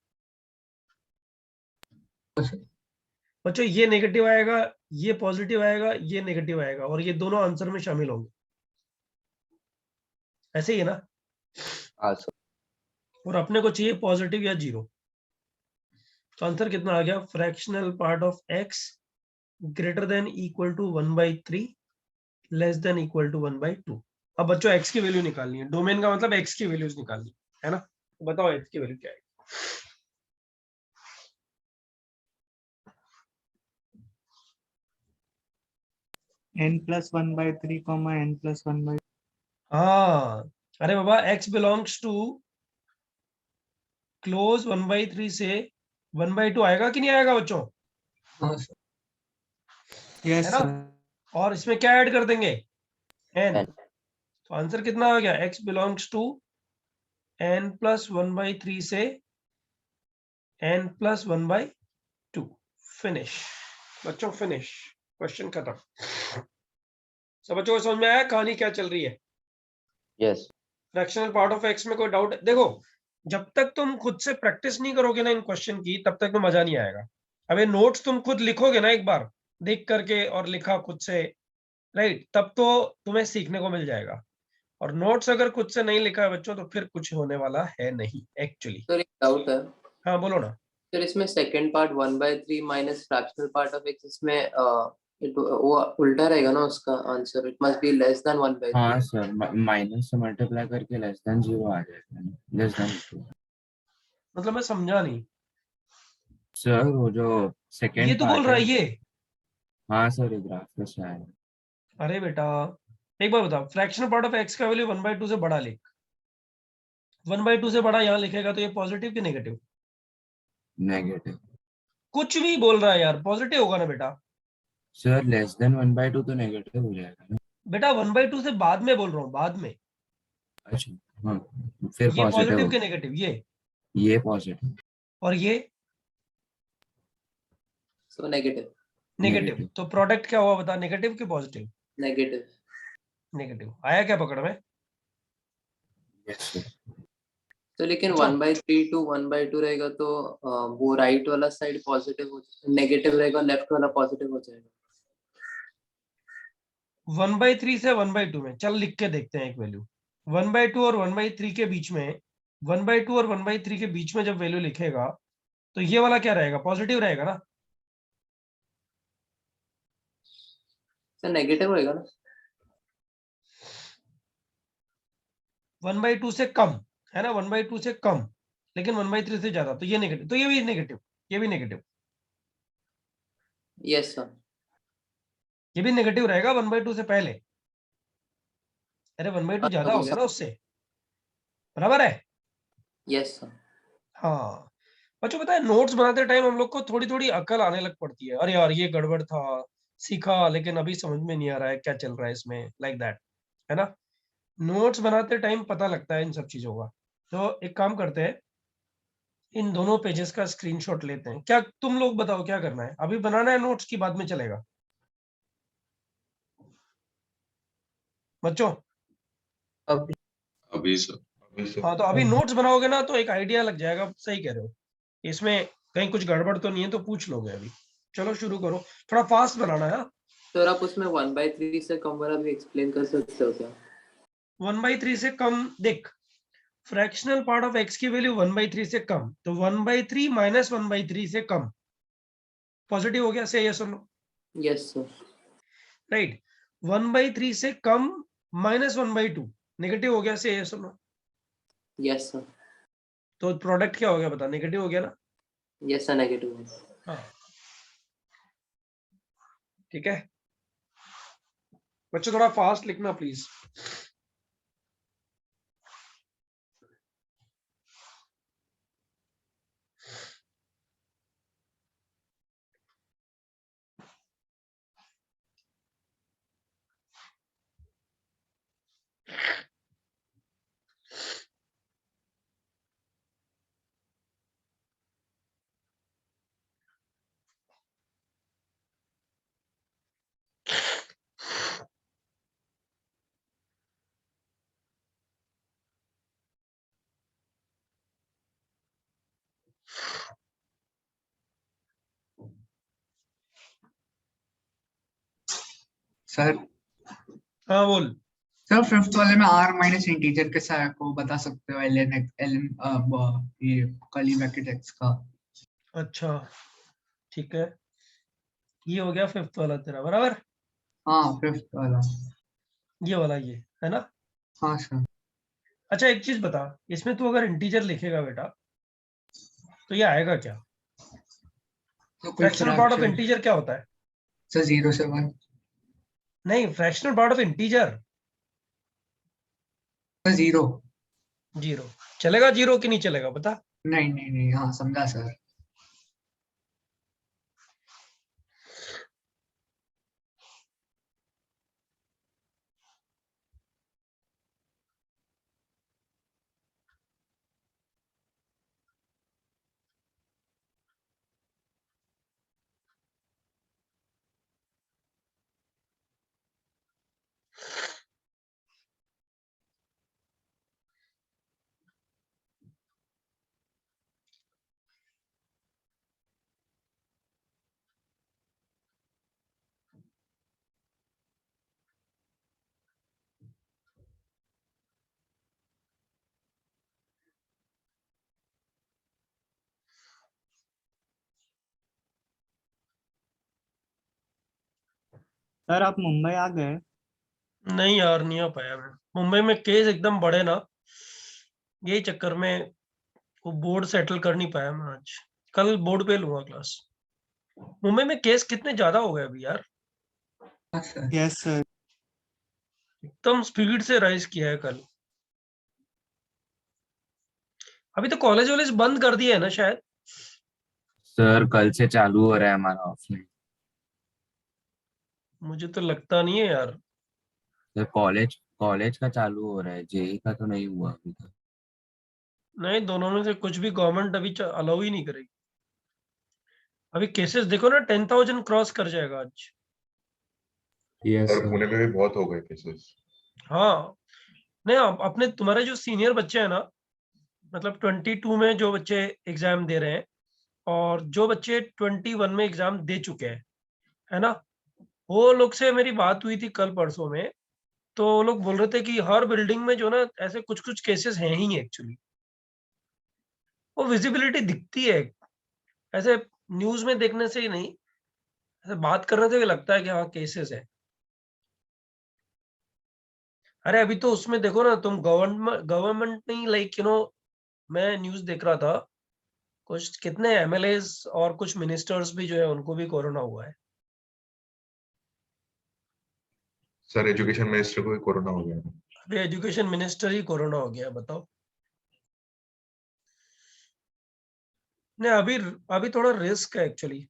बच्चों, ये नेगेटिव आएगा, ये पॉजिटिव आएगा, ये नेगेटिव आएगा, और ये दोनों आंसर में शामिल होंगे, ऐसे ही है ना। हाँ सर। और अपने को चाहिए पॉजिटिव या जीरो। तो आंसर कितना आ गया, fractional part of x greater than equal to 1/3 less than equal to 1/2। अब बच्चों x की वैल्यू निकालनी है, डोमेन का मतलब x की वैल्यूज निकालनी है ना। तो बताओ x की वैल्यू क्या है। n+1/3, n+1/. हाँ, अरे बाबा x बिलोंग्स टू क्लोज 1/3 से 1/2 आएगा कि नहीं आएगा बच्चों, हाँ सर। Yes, है ना। sir. और इसमें क्या ऐड कर देंगे, n। N. तो आंसर कितना आ गया, x बिलोंग्स टू n+1/3 से n+1/2। फिनिश बच्चों, फिनिश, क्वेश्चन खत्म। सब बच्चों को समझ में आया कहानी क्या चल रही है। Yes. Fractional part of x में कोई डाउट है? देखो, जब तक तुम खुद से प्रैक्टिस नहीं करोगे ना इन क्वेश्चन की, तब तक में मजा नहीं आएगा। अब ये नोट्स तुम खुद लिखोगे ना एक बार देख करके, और लिखा खुद से, राइट, तब तो तुम्हें सीखने को मिल जाएगा। और नोट्स अगर खुद से नहीं लिखा है बच्चों, तो फिर कुछ होने वाला है नहीं एक्चुअली। सर एक डाउट है हाँ बोलो ना। सर, इसमें second part 1/3 minus fractional part of x, इसमें वो उल्टा रहेगा ना उसका answer, it must be less than 1/3। हाँ सर, माइनस से मल्टीप्लाई करके लेस देन 0 आ जाएगा, लेस देन 2। मतलब मैं समझा नहीं, सर वो जो ये सेकेंड तो बोल पार्ट रहा है. है ये। हाँ सर, ये ग्राफ पे से आया. अरे बेटा, एक बार बताओ, फ्रैक्शनल पार्ट ऑफ एक्स का वैल्यू 1/2 से बड़ा लिख, 1/2 से बड़ा यहाँ लिखेगा तो ये पॉजिटिव कि नेगेटिव? नेगेटिव. कुछ भी बोल रहा है यार, पॉजिटिव होगा ना बेटा। सर लेस देन 1/2 तो नेगेटिव हो जाएगा ना. बेटा 1/2 से बाद में बोल रहा हूँ, बाद में। अच्छा. हाँ, फिर ये पॉजिटिव पॉजिटिव हो. कि नेगेटिव, ये पॉजिटिव. और ये सो नेगेटिव। नेगेटिव। नेगेटिव. तो प्रोडक्ट क्या हुआ बता, नेगेटिव कि पॉजिटिव? नेगेटिव। नेगेटिव आया क्या पकड़ में? Yes sir. तो लेकिन अच्छा। 1/3 टू 1/2 रहेगा तो वो राइट वाला साइड पॉजिटिव हो, नेगेटिव रहेगा, लेफ्ट वाला पॉजिटिव हो जाएगा। 1/3 से 1/2 में चल लिख के देखते हैं एक वैल्यू। 1/2 और 1/3 के बीच में, 1/2 और 1/3 के बीच में जब वैल्यू लिखेगा, तो ये वाला क्या रहेगा, पॉजिटिव रहेगा ना। सर नेगेटिव होएगा ना। 1/2 से कम है ना, 1/2 से कम, लेकिन 1/3 से ज्यादा, तो ये नेगेटिव, तो ये भी नेगेटिव, ये भी नेगेटिव, यस सर। ये भी नेगेटिव रहेगा 1/2 से पहले। अरे 1/2 ज्यादा वो हो गया सब ना उससे, बराबर है। Yes sir. हाँ बच्चों, पता है नोट्स बनाते टाइम हम लोग को थोड़ी थोड़ी अकल आने लग पड़ती है, अरे यार ये गड़बड़ था, सीखा लेकिन अभी समझ में नहीं आ रहा है क्या चल रहा है इसमें, लाइक दैट, है ना। नोट्स बनाते टाइम पता लगता है इन सब चीजों का। तो एक काम करते हैं, इन दोनों पेजेस का स्क्रीनशॉट लेते हैं। क्या तुम लोग बताओ क्या करना है, अभी बनाना है नोट्स की बाद में चलेगा बच्चों? अब अभी सर. हाँ तो अभी नोट्स बनाओगे ना तो एक आइडिया लग जाएगा, सही कह रहे हो। इसमें कहीं कुछ गड़बड़ तो नहीं है तो पूछ लोगे अभी। चलो शुरू करो, थोड़ा फास्ट बनाना है। सर आप उसमें 1/3 से कम वाला भी एक्सप्लेन कर सकते हो क्या? 1/3 से कम देख, फ्रैक्शनल पार्ट ऑफ एक्स की वैल्यू 1/3 से कम, तो 1/3 माइनस 1/3 से कम पॉजिटिव हो गया, से यस और नो? Yes sir. राइट। 1/3 से कम माइनस 1/2 नेगेटिव हो गया, से यस और नो? Yes sir. तो प्रोडक्ट क्या हो गया बता, नेगेटिव हो गया ना। यस सर नेगेटिव है। हाँ ठीक है बच्चों, थोड़ा फास्ट लिखना प्लीज। सर हाँ बोल। सर फिफ्थ वाले में r माइनस इंटीजर के साथ को बता सकते हो ln ये कर्ली ब्रैकेट x का। अच्छा ठीक है, ये हो गया फिफ्थ वाला तेरा, बराबर। हाँ फिफ्थ वाला। ये वाला ये है ना। हाँ सर। अच्छा एक चीज बता, इसमें तू अगर इंटीजर लिखेगा बेटा तो ये आएगा क्या? तो कोई fractional part of fraction integer क्या होता है? सर 0 से 1। नहीं, fractional part of integer. Sir 0। Zero चलेगा, जीरो की नहीं चलेगा बता। नहीं नहीं नहीं, हाँ समझा सर। सर आप मुंबई आ गए? नहीं यार, नहीं आ पाया मैं। मुंबई में केस एकदम बड़े ना, यही चक्कर में वो बोर्ड सेटल कर नहीं पाया मैं आज। कल बोर्ड पे लूंगा क्लास। मुंबई में केस कितने ज्यादा हो गए अभी यार, हाँ सर। Yes sir. एकदम स्पीड से राइज किया है कल। अभी तो कॉलेज वॉलेज बंद कर दिया है ना शायद। सर कल से चालू हो रहा है हमारा ऑफलाइन। मुझे तो लगता नहीं है यार। सर कॉलेज कॉलेज का चालू हो रहा है, जेई का तो नहीं हुआ अभी तक। नहीं, दोनों में से कुछ भी गवर्नमेंट अभी अलाउ ही नहीं करेगी। अभी केसेस देखो ना, 10,000 क्रॉस कर जाएगा आज। Yes sir sir. पुणे में भी बहुत हो गए केसेस। हाँ, नहीं अपने तुम्हारे जो सीनियर बच्चे हैं ना, मतलब 22 में जो बच्चे एग्जाम दे रहे हैं और जो बच्चे 21 में एग्जाम दे चुके हैं, है ना, वो लोग से मेरी बात हुई थी कल परसों में। तो वो लोग बोल रहे थे कि हर बिल्डिंग में जो ना ऐसे कुछ कुछ केसेस हैं ही एक्चुअली। वो विजिबिलिटी दिखती है ऐसे, न्यूज में देखने से ही नहीं, ऐसे बात करने से भी लगता है कि हाँ केसेस है। अरे अभी तो उसमें देखो ना तुम, गवर्नमेंट नहीं, लाइक मैं न्यूज देख रहा था, कुछ कितने एमएलएस और कुछ मिनिस्टर्स भी जो है उनको भी कोरोना हुआ है। सर एजुकेशन मिनिस्टर को भी कोरोना हो गया। अभी एजुकेशन मिनिस्टर ही कोरोना हो गया, बताओ। नहीं अभी, अभी थोड़ा रिस्क है actually.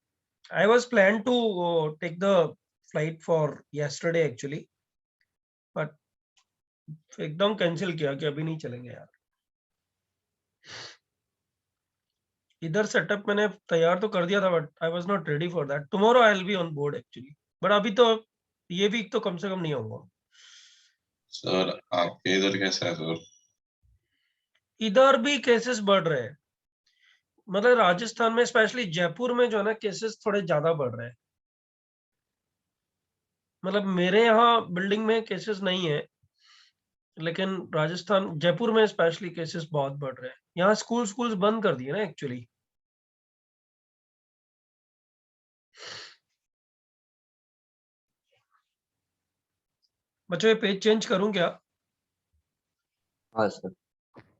I was plan to take the flight for yesterday actually, but एकदम कैंसिल किया कि अभी नहीं चलेंगे यार। इधर सेटअप मैंने तैयार तो कर दिया था, but I was not ready for that. Tomorrow I will be on board actually, but अभी तो ये वीक तो कम से कम नहीं होगा। सर आपके इधर कैसा है सर? इधर भी केसेस बढ़ रहे हैं, मतलब राजस्थान में स्पेशली जयपुर में जो है ना केसेस थोड़े ज्यादा बढ़ रहे हैं। मतलब मेरे यहाँ बिल्डिंग में केसेस नहीं है, लेकिन राजस्थान जयपुर में स्पेशली केसेस बहुत बढ़ रहे हैं। यहाँ स्कूल्स बंद कर दिए ना एक्चुअली। बच्चों ये पेज चेंज करूं क्या? हाँ सर।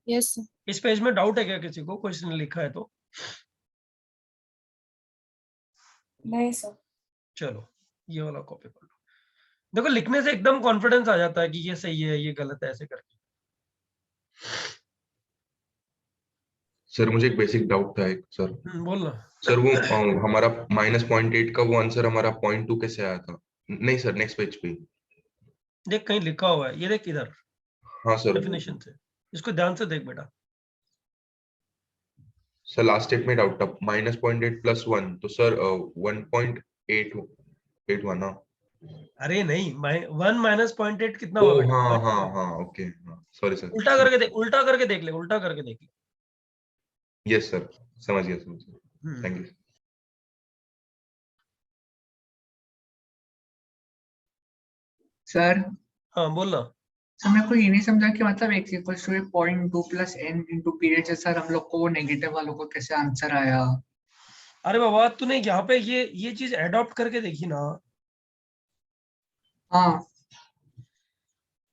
Yes, sir. इस पेज में डाउट है क्या किसी को, क्वेश्चन लिखा है तो? नहीं sir. चलो ये वाला कॉपी कर लो। देखो लिखने से एकदम कॉन्फिडेंस आ जाता है कि ये सही है ये गलत है, ऐसे करके। सर मुझे एक बेसिक डाउट था एक सर। बोल ना। सर वो हमारा -0.8 का वो आंसर हमारा 0.2 कैसे आया था? नहीं सर, नेक्स्ट पेज पे। देख कहीं लिखा हुआ है, ये देख इधर हाँ सर। डेफिनेशन से, इसको ध्यान से देख बेटा। सर लास्ट स्टेप में डाउट था, -0.8 +1 तो सर 1.8 हुआ ना? अरे नहीं, 1 माइनस 0.8 कितना ओ हुआ बेटा? हाँ 0.2। हाँ हाँ, ओके हाँ, सॉरी सर। उल्टा करके देख, उल्टा करके देख ले, उल्टा करके देख ले। यस सर, समझ गया समझ गया। Thank you. सर हाँ बोलना। सर मेरे को ये नहीं समझा कि मतलब x equals to 0.2 plus n into period से सर हम लोग को नेगेटिव वालों को कैसे आंसर आया? अरे बाबा तूने यहाँ पे ये चीज एडॉप्ट करके देखी ना, हाँ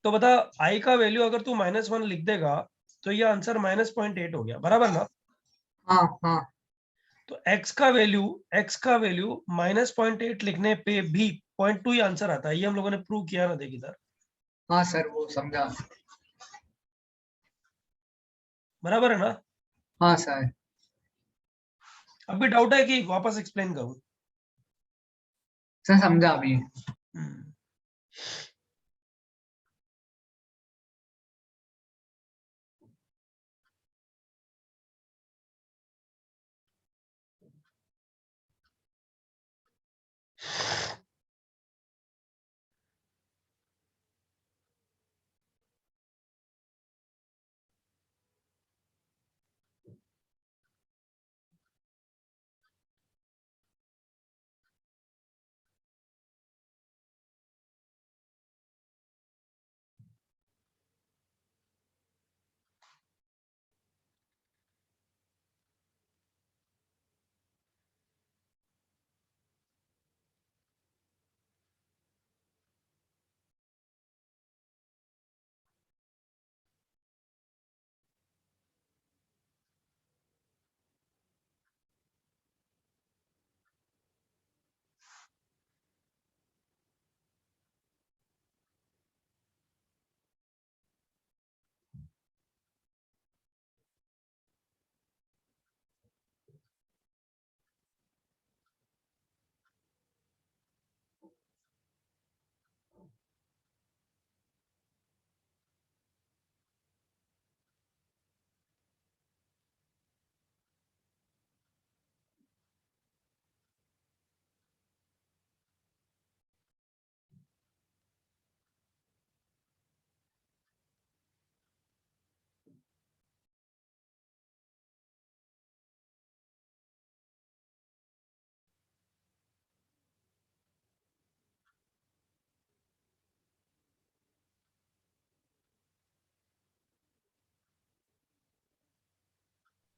तो बता आई का वैल्यू अगर तू -1 लिख देगा तो ये आंसर -0.8 हो गया, बराबर ना? हाँ हाँ तो x का वैल्यू -0.8 लिखने पे भी 0.2 ही आंसर आता है, ये हम लोगों ने प्रूव किया ना, देख इधर, हाँ सर वो समझा। बराबर है ना? हाँ सर अब भी डाउट है कि वापस एक्सप्लेन करूं? सर समझा अभी। हम्म।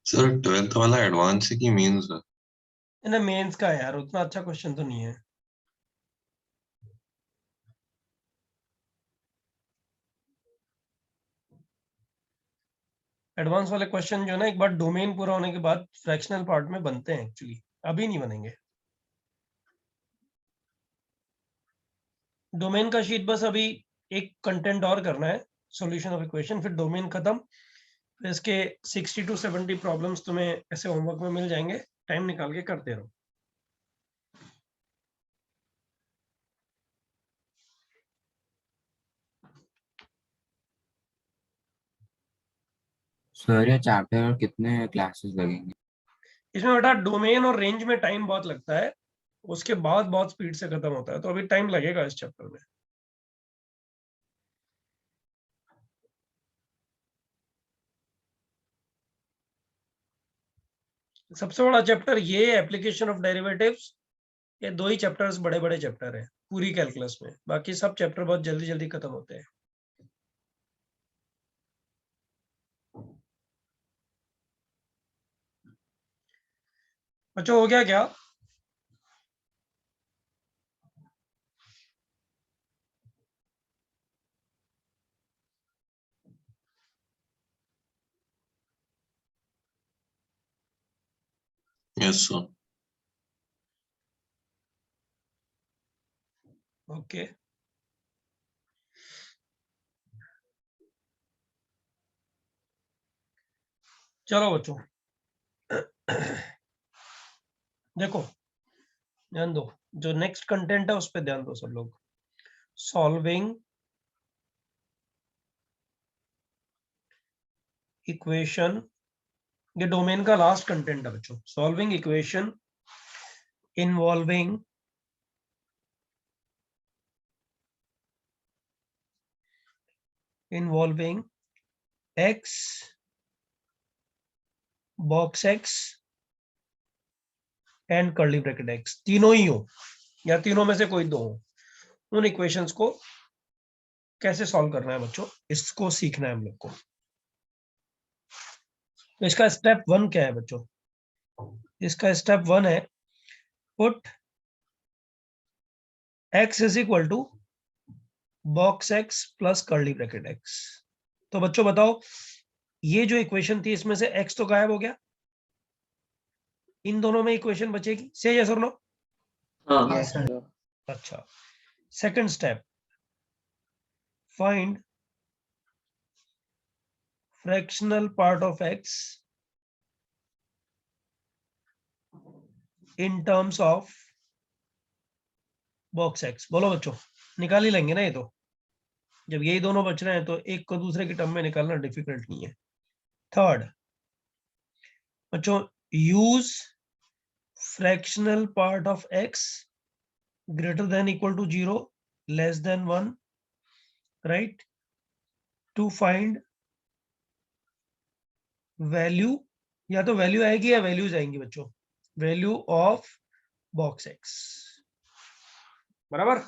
सर 12th वाला एडवांस है कि मेंस है? इन्हें मेंस का है यार, उतना अच्छा क्वेश्चन तो नहीं है। एडवांस वाले क्वेश्चन जो है ना, एक बार डोमेन पूरा होने के बाद फ्रैक्शनल पार्ट में बनते हैं एक्चुअली, अभी नहीं बनेंगे। डोमेन का शीट बस अभी एक कंटेंट और करना है, सॉल्यूशन ऑफ इक्वेशन, फिर डोमेन खत्म। फिर इसके 60 to 70 प्रॉब्लम्स तुम्हें ऐसे होमवर्क में मिल जाएंगे, टाइम निकाल के करते रहो। सर ये चैप्टर और कितने क्लासेस लगेंगे? इसमें बेटा डोमेन और रेंज में टाइम बहुत लगता है, उसके बाद बहुत स्पीड से खत्म होता है, तो अभी टाइम लगेगा इस चैप्टर में। सबसे बड़ा चैप्टर ये एप्लीकेशन ऑफ डेरिवेटिव्स, ये दो ही चैप्टर्स बड़े बड़े चैप्टर है पूरी कैलकुलस में, बाकी सब चैप्टर बहुत जल्दी जल्दी खत्म होते हैं। बच्चों हो गया क्या? Yes sir. ओके चलो बच्चों, देखो ध्यान दो, जो नेक्स्ट कंटेंट है उस पर ध्यान दो सब लोग। सॉल्विंग इक्वेशन, ये डोमेन का लास्ट कंटेंट है बच्चों। Solving equation involving x box x and curly bracket x, तीनों ही हो या तीनों में से कोई दो हो, उन इक्वेशंस को कैसे सॉल्व करना है बच्चों, इसको सीखना है हम लोग को। तो इसका स्टेप 1 क्या है बच्चों? इसका स्टेप 1 है put x is equal to box x plus curly bracket x। तो बच्चों बताओ, ये जो इक्वेशन थी इसमें से x तो गायब हो गया, इन दोनों में इक्वेशन बचेगी। से यस और नो? हाँ Yes, sir. अच्छा, second step, find fractional part of x in terms of box x। बोलो बच्चों, निकाल ही लेंगे ना ये तो, जब यही दोनों बच रहे हैं तो एक को दूसरे की टर्म में निकालना डिफिकल्ट नहीं है। थर्ड बच्चों, use fractional part of x greater than equal to 0 less than 1, right, to find value, या तो वैल्यू आएगी या वैल्यूज आएंगी बच्चों, वैल्यू ऑफ बॉक्स एक्स। बराबर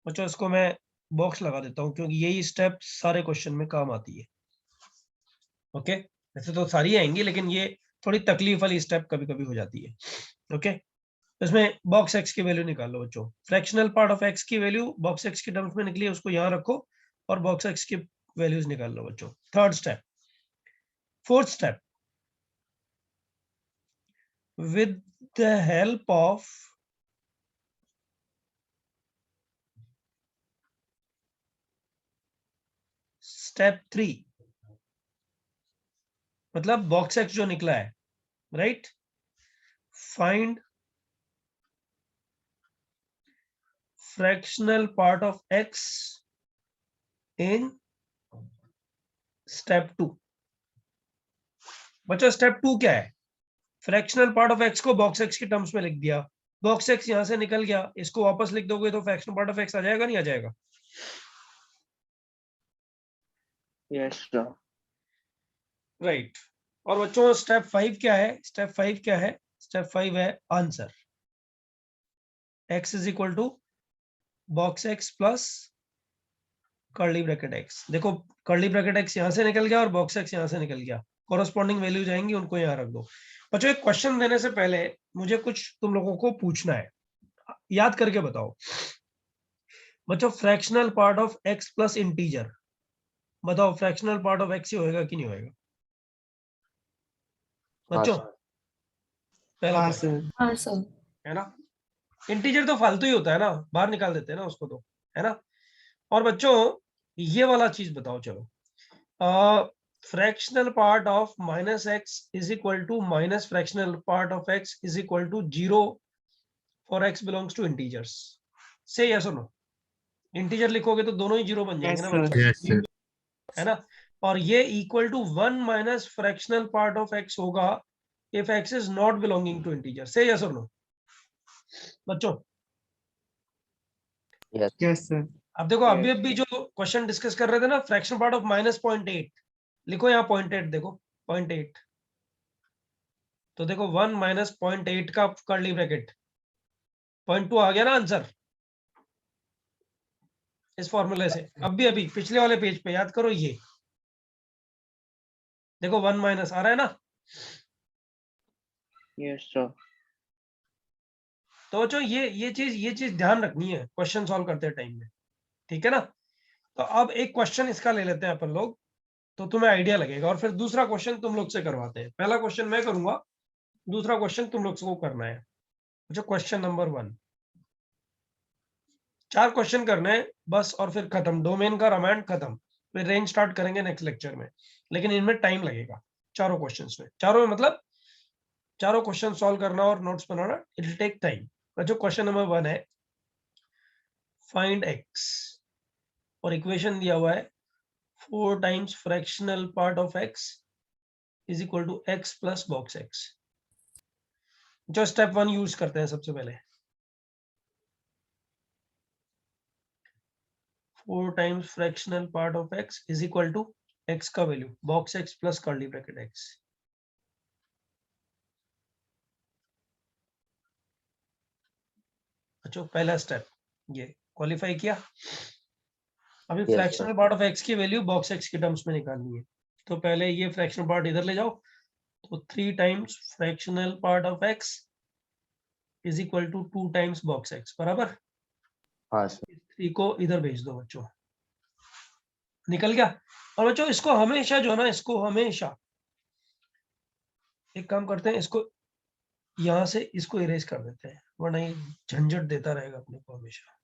बच्चों, इसको मैं बॉक्स लगा देता हूं क्योंकि यही स्टेप सारे क्वेश्चन में काम आती है। ओके, वैसे तो सारी आएंगी लेकिन ये थोड़ी तकलीफ वाली स्टेप कभी कभी हो जाती है। ओके, तो इसमें बॉक्स एक्स की वैल्यू निकाल लो बच्चों। फ्रैक्शनल पार्ट ऑफ एक्स की वैल्यू बॉक्स एक्स की टर्म्स में निकली है, उसको यहाँ रखो और बॉक्स एक्स की वैल्यूज निकाल लो बच्चों। Third step. Fourth step, with the help of step 3, मतलब बॉक्स एक्स जो निकला है, right, find fractional part of x in step 2। बच्चों स्टेप 2 क्या है? फ्रैक्शनल पार्ट ऑफ एक्स को बॉक्स एक्स की टर्म्स में लिख दिया, बॉक्स एक्स यहां से निकल गया, इसको वापस लिख दोगे तो फ्रैक्शनल पार्ट ऑफ एक्स आ जाएगा, नहीं आ जाएगा? Yes sir. राइट। और बच्चों स्टेप 5 क्या है? स्टेप 5 क्या है? स्टेप 5 है answer, x is equal to box x plus curly bracket x. देखो कर्ली ब्रैकेट एक्स यहां से निकल गया और बॉक्स एक्स यहां से निकल गया, कोरस्पॉन्डिंग वैल्यू जाएंगी, उनको यहाँ रख दो। बच्चों एक क्वेश्चन देने से पहले मुझे कुछ तुम लोगों को पूछना है, याद करके बताओ बच्चों। Fractional part of x plus integer, बताओ फ्रैक्शनल पार्ट ऑफ एक्स ही होएगा कि नहीं होएगा हाँ बच्चों? सर। पहला हाँ क्वेश्चन सर। हाँ सर। है ना, इंटीजर तो फालतू ही होता है ना, बाहर निकाल देते हैं ना उसको तो, है ना। और बच्चों ये वाला चीज बताओ, चलो fractional part of minus x is equal to minus fractional part of x is equal to 0 for x belongs to integers. Say yes और नो? इंटीजर लिखोगे तो दोनों ही 0 बन जाएंगे यस ना सर। बच्चों, Yes, sir. है ना। और ये equal to 1 minus fractional part of x होगा if x is not belonging to integer. से यस और नो बच्चों? यस। Yes sir. अब देखो अभी अभी जो क्वेश्चन डिस्कस कर रहे थे ना, फ्रैक्शन पार्ट ऑफ माइनस 0.8, लिखो यहाँ 0.8, देखो 0.8, तो देखो 1 माइनस 0.8 का कर्ली ब्रैकेट 0.2 आ गया ना आंसर इस फॉर्मूले से। अभी अभी पिछले वाले पेज पे याद करो, ये देखो 1 माइनस आ रहा है ना। Yes sir. तो बच्चों ये चीज ध्यान रखनी है क्वेश्चन सॉल्व करते टाइम में, ठीक है ना। तो अब एक क्वेश्चन इसका ले लेते हैं अपन लोग, तो तुम्हें आइडिया लगेगा, और फिर दूसरा क्वेश्चन तुम लोग से करवाते हैं। पहला क्वेश्चन मैं करूंगा, दूसरा क्वेश्चन तुम लोग को करना है। अच्छा, क्वेश्चन नंबर 1, 4 क्वेश्चन करने हैं बस, और फिर खत्म, डोमेन का रामायण खत्म। फिर रेंज स्टार्ट करेंगे नेक्स्ट लेक्चर में, लेकिन इनमें टाइम लगेगा चारों क्वेश्चंस में। चारों में मतलब चारों क्वेश्चन सॉल्व करना और नोट्स बनाना, इट विल टेक टाइम। जो क्वेश्चन नंबर 1 है, फाइंड एक्स, और इक्वेशन दिया हुआ है 4 times fractional part of x is equal to x plus box x. जो स्टेप 1 यूज करते हैं सबसे पहले, 4 times fractional part of x is equal to x का value box x plus curly bracket x. अच्छा, पहला स्टेप ये qualify किया। अभी Yes, fractional part of x की वैल्यू बॉक्स एक्स के टर्म्स में निकालनी है, तो पहले ये फ्रैक्शनल पार्ट इधर ले जाओ, तो 3 times fractional part of x is equal to 2 times box x, बराबर। हाँ सर। 3 को इधर भेज दो बच्चों, निकल गया। और बच्चों इसको हमेशा जो है ना, इसको हमेशा एक काम करते हैं, इसको यहाँ से इसको इरेज कर देते हैं, वरना ये झंझट देता रहेगा अपने को हमेशा।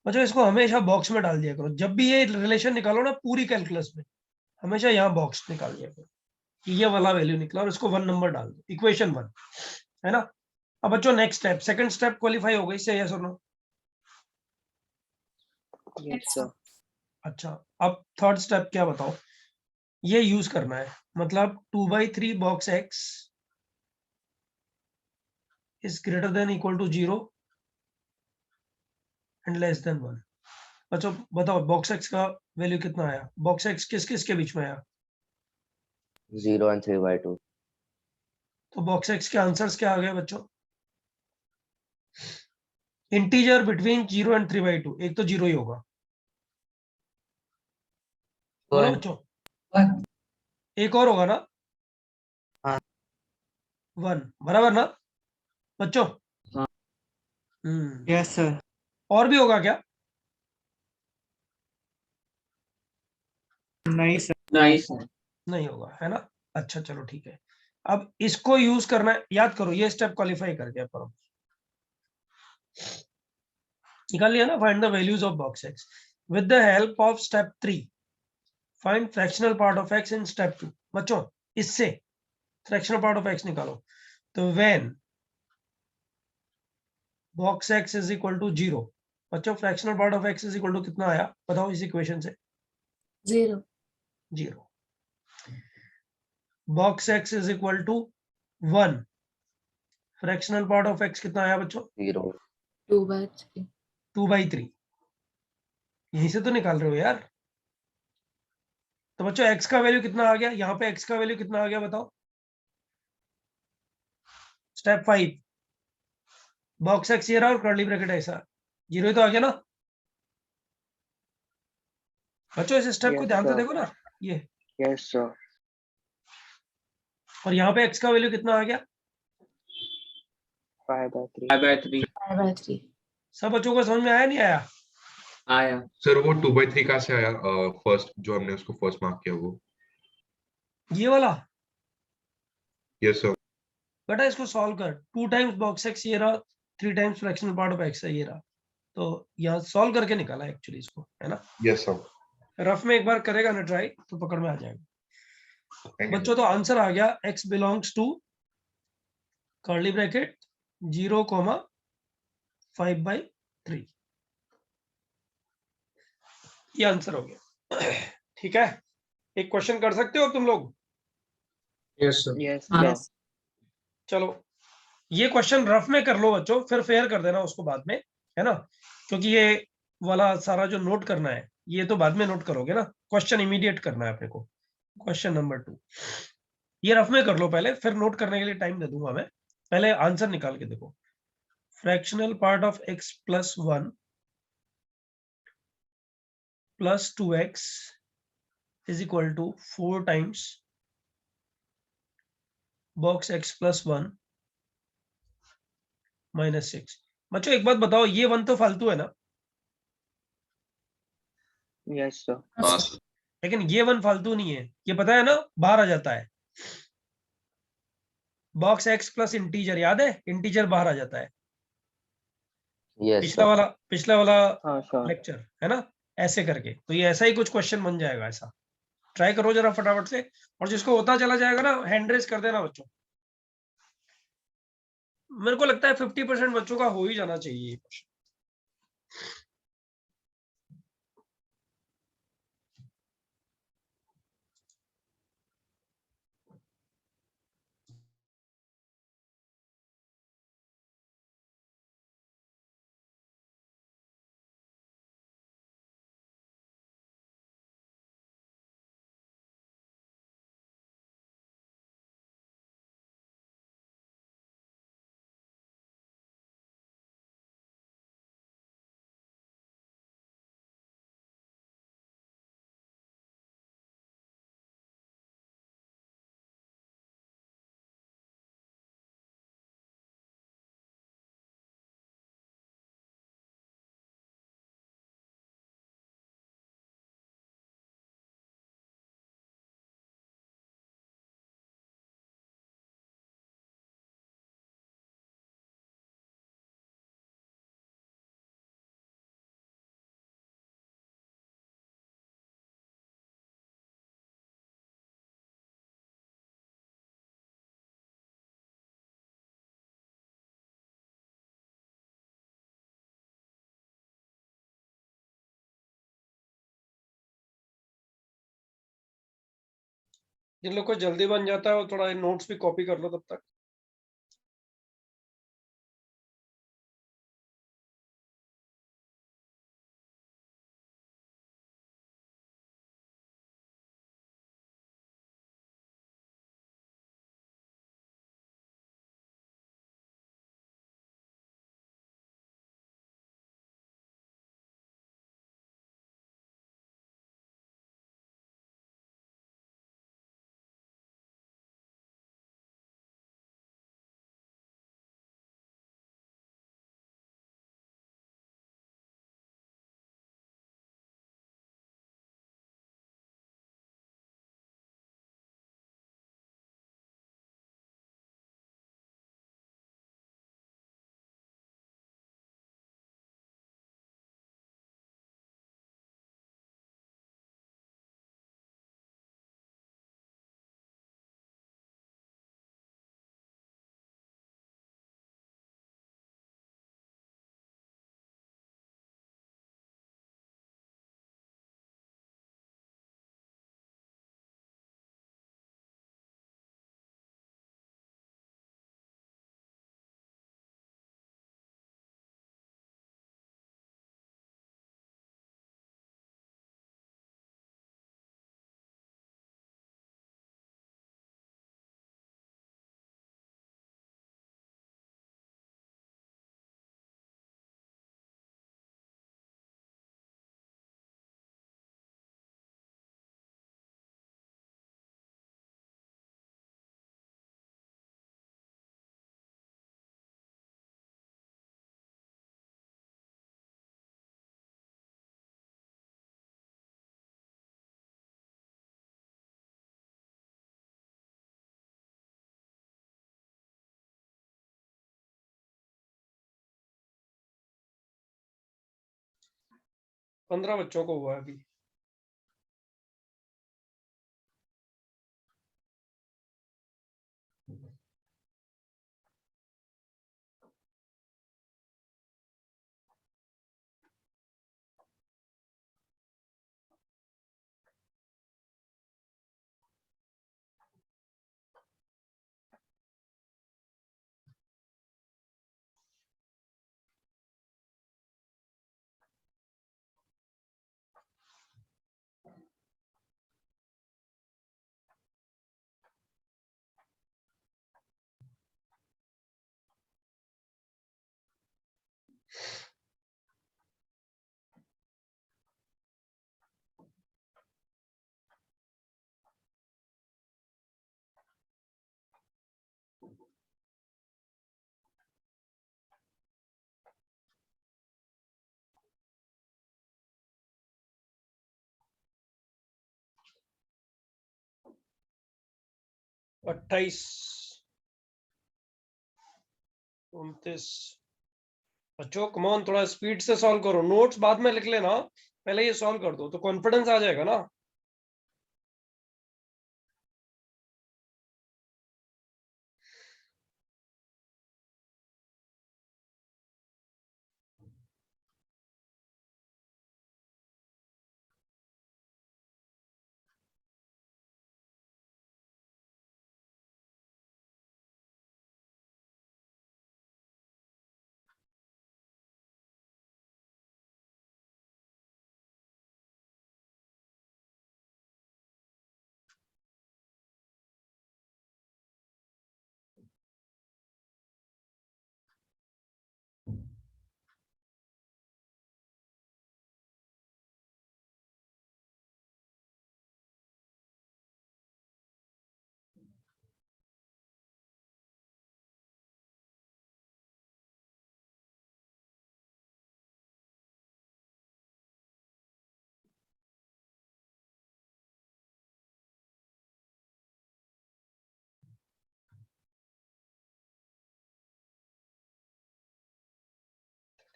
बच्चों इसको हमेशा बॉक्स में डाल दिया करो, जब भी ये रिलेशन निकालो ना पूरी कैलकुलस में, हमेशा यहाँ बॉक्स निकाल दिया करो कि ये वाला वैल्यू निकला, और इसको 1 नंबर डाल दो, इक्वेशन 1, है ना। अब बच्चों next step, second step qualify हो गई से, यस और नो? Yes, sir. अच्छा, अब थर्ड स्टेप क्या बताओ, ये यूज करना है, मतलब 2/3 box x is greater than equal to 0 and less than 1। बच्चों बताओ बॉक्स एक्स का वैल्यू कितना आया, बॉक्स एक्स किस किस के बीच में आया? 0 and 3/2। तो बॉक्स एक्स के आंसर्स क्या आ गए बच्चों? इंटीजर बिटवीन 0 एंड 3/2, एक तो 0 ही होगा, बोलो बच्चों। 1। एक और होगा ना? हाँ। 1, बराबर ना बच्चों? हाँ। Yes sir. और भी होगा क्या? नहीं सर। नहीं sir. नहीं होगा, है ना। अच्छा चलो ठीक है, अब इसको यूज करना है, याद करो ये स्टेप क्वालिफाई कर गया, पर निकाल लिया ना, find the values of box x with the help of step 3, find fractional part of x in step 2। बच्चों इससे फ्रैक्शनल पार्ट ऑफ एक्स निकालो, तो when box x is equal to 0, बच्चों fractional part of x is equal to कितना आया बताओ इस equation से? 0. 0। Box x is equal to 1, fractional part of x कितना आया बच्चों? 0। 2/3. 2/3, यहीं से तो निकाल रहे हो यार। तो बच्चों x का वैल्यू कितना आ गया, यहाँ पे x का वैल्यू कितना आ गया बताओ? स्टेप 5, बॉक्स एक्स ये रहा और कर्ली ब्रैकेट ऐसा, 0 ही तो आ गया ना बच्चों। इस स्टेप को Yes, ध्यान से sir. देखो ना, ये, Yes, sir. और यहाँ पे x का वैल्यू कितना आ गया? 5/3. 5/3 5/3. सब बच्चों को समझ में आया नहीं आया? आया। सर वो 2/3 कहाँ से आया? फर्स्ट जो हमने उसको फर्स्ट मार्क किया वो। ये वाला यस सर। बेटा, इसको सॉल्व कर, 2 टाइम्स बॉक्स एक्स ये रहा, 3 times fractional part of x है ये रहा, तो यहाँ सॉल्व करके निकाला एक्चुअली इसको, है ना। Yes sir. रफ में एक बार करेगा ना ट्राई तो पकड़ में आ जाएगा थैंक यू बच्चों। तो आंसर आ गया x belongs to curly bracket 0, 5/3, ये आंसर हो गया। ठीक है, एक क्वेश्चन कर सकते हो तुम लोग? Yes, sir. Yes, हाँ। sir. चलो ये क्वेश्चन रफ में कर लो बच्चों, फिर फेयर कर देना उसको बाद में, है ना, क्योंकि ये वाला सारा जो नोट करना है ये तो बाद में नोट करोगे ना, क्वेश्चन इमीडिएट करना है अपने को। क्वेश्चन नंबर 2 ये रफ में कर लो पहले, फिर नोट करने के लिए टाइम दे दूंगा मैं, पहले आंसर निकाल के देखो। Fractional part of x plus 1 plus 2x is equal to 4 times box x plus 1 minus 6। बच्चों एक बात बताओ, ये 1 तो फालतू है ना, Yes, sir. लेकिन ये 1 फालतू नहीं है, ये पता है ना बाहर आ जाता है। बॉक्स एक्स प्लस इंटीजर, याद है इंटीजर बाहर आ जाता है, यस पिछला वाला हाँ sir. लेक्चर, है ना, ऐसे करके। तो ये ऐसा ही कुछ क्वेश्चन बन जाएगा, ऐसा ट्राई करो जरा फटाफट से, और जिसको होता चला जाएगा ना हैंड रेज कर देना बच्चों। मेरे को लगता है 50% बच्चों का हो ही जाना चाहिए ये क्वेश्चन। जिन लोग को जल्दी बन जाता है वो थोड़ा नोट्स भी कॉपी कर लो तब तक। पंद्रह बच्चों को हुआ है अभी। अट्ठाईस, 29। बच्चों कमॉन थोड़ा स्पीड से सॉल्व करो, नोट्स बाद में लिख लेना, पहले ये सॉल्व कर दो तो कॉन्फिडेंस आ जाएगा ना।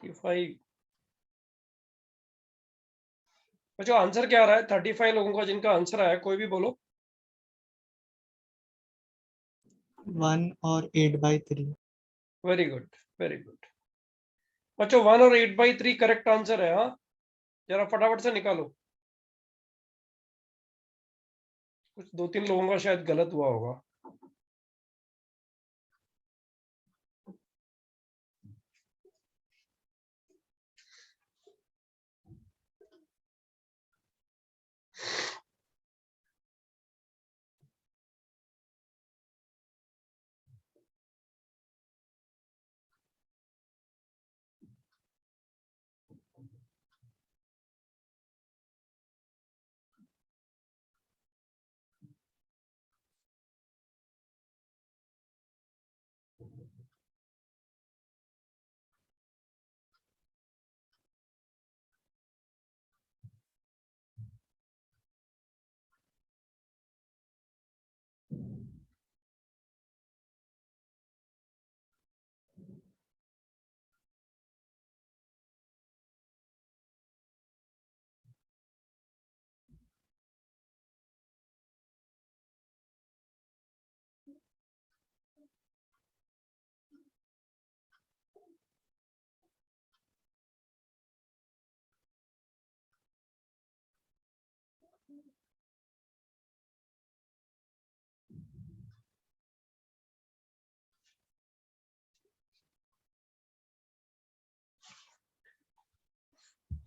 फाइव। बच्चों आंसर क्या आ रहा है? 35 लोगों का जिनका आंसर आया, कोई भी बोलो। 1 और 8/3। Very good, very good. बच्चों 1 और 8/3 करेक्ट आंसर है। हाँ, जरा फटाफट से निकालो। कुछ 2-3 लोगों का शायद गलत हुआ होगा।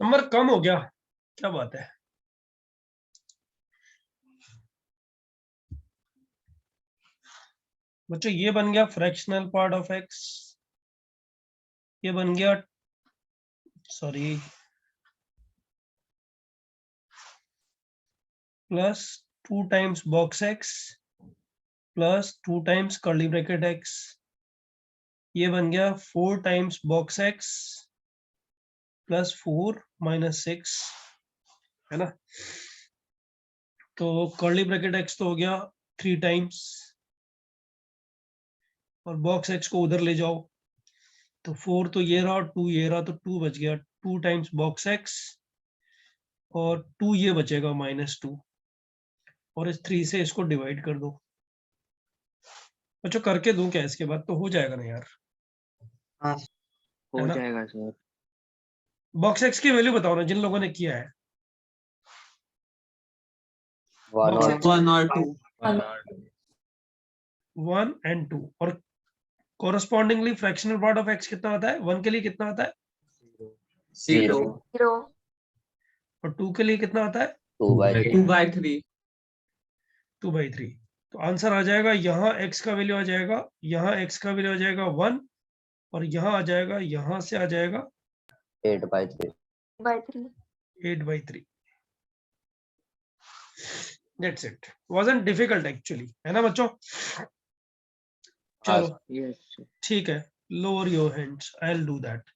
नंबर कम हो गया, क्या बात है। बच्चों ये बन गया फ्रैक्शनल पार्ट ऑफ एक्स, ये बन गया, sorry, plus 2 times box x plus 2 times curly bracket x, ये बन गया 4 times box x plus 4 minus 6, है ना। तो कर्ली ब्रैकेट एक्स तो हो गया 3 टाइम्स, और बॉक्स एक्स को उधर ले जाओ, तो 4 तो ये रहा, 2 ये रहा, तो 2 बच गया, 2 टाइम्स बॉक्स एक्स और 2 ये बचेगा -2, और इस 3 से इसको डिवाइड कर दो। बच्चों करके दूं क्या इसके बाद? तो हो जाएगा ना यार, हाँ है हो ना। जाएगा सर। बॉक्स एक्स की वैल्यू बताओ ना जिन लोगों ने किया है। 1 Box और X, 1 और 2। 1 and 2, और correspondingly fractional part of x कितना आता है? 1 के लिए कितना आता है 0 0 और 2 के लिए कितना आता है 2/3 2/3। 2/3। तो आंसर आ जाएगा, यहाँ x का वैल्यू आ जाएगा, यहाँ x का वैल्यू आ जाएगा 1, और यहाँ आ जाएगा, यहाँ से आ जाएगा 8/3 3 8/3। That's it. Wasn't difficult actually, है ना बच्चों। चलो यस सर। ठीक है, lower your hands, I'll do that.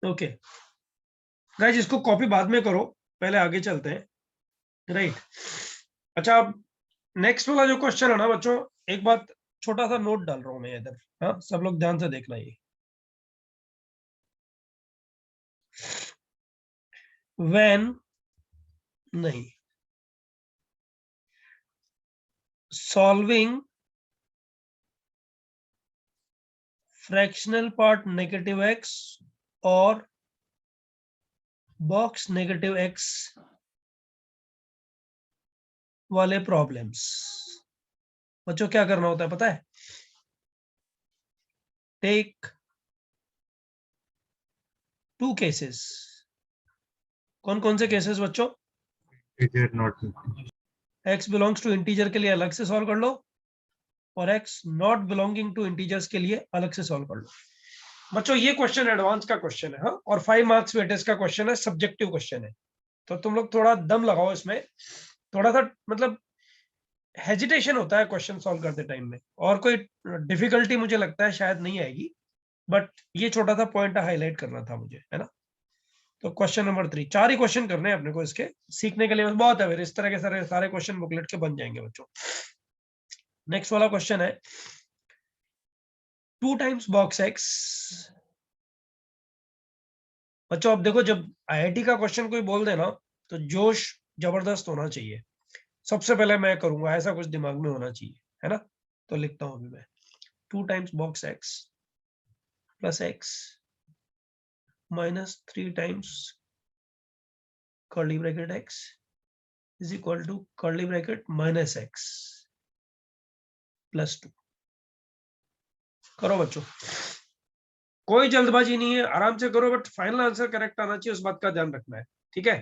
Okay guys, इसको कॉपी बाद में करो, पहले आगे चलते हैं, राइट। अच्छा, अब नेक्स्ट वाला जो क्वेश्चन है ना बच्चों, एक बात, छोटा सा नोट डाल रहा हूं मैं इधर, हाँ सब लोग ध्यान से देखना। ये when नहीं, solving fractional part negative x और box negative x वाले प्रॉब्लम्स, बच्चों क्या करना होता है पता है? Take 2 cases. कौन कौन से केसेस बच्चों? Integer not x belongs to integer के लिए अलग से सॉल्व कर लो, और x not belonging to integers के लिए अलग से सॉल्व कर लो। बच्चों ये क्वेश्चन एडवांस का क्वेश्चन है, हाँ, और 5 मार्क्स वेटेज का क्वेश्चन है, सब्जेक्टिव क्वेश्चन है, तो तुम लोग थोड़ा दम लगाओ इसमें, थोड़ा सा मतलब हेजिटेशन होता है क्वेश्चन सॉल्व करते टाइम में, और कोई डिफिकल्टी मुझे लगता है शायद नहीं आएगी, बट ये छोटा सा पॉइंट हाईलाइट करना था मुझे, है ना। तो क्वेश्चन नंबर 3, 4 ही क्वेश्चन करने हैं अपने को इसके, सीखने के लिए बहुत है, फिर इस तरह के सारे क्वेश्चन बुकलेट के बन जाएंगे बच्चों। नेक्स्ट वाला क्वेश्चन है 2 टाइम्स बॉक्स एक्स। बच्चों अब देखो, जब आईआईटी का क्वेश्चन कोई बोल देना तो जोश जबरदस्त होना चाहिए, सबसे पहले मैं करूंगा, ऐसा कुछ दिमाग में होना चाहिए, है ना। तो लिखता हूं अभी मैं 2 times box x plus x minus 3 times curly bracket x is equal to curly bracket minus x plus 2। करो बच्चों, कोई जल्दबाजी नहीं है, आराम से करो, बट फाइनल आंसर करेक्ट आना चाहिए, उस बात का ध्यान रखना है, ठीक है।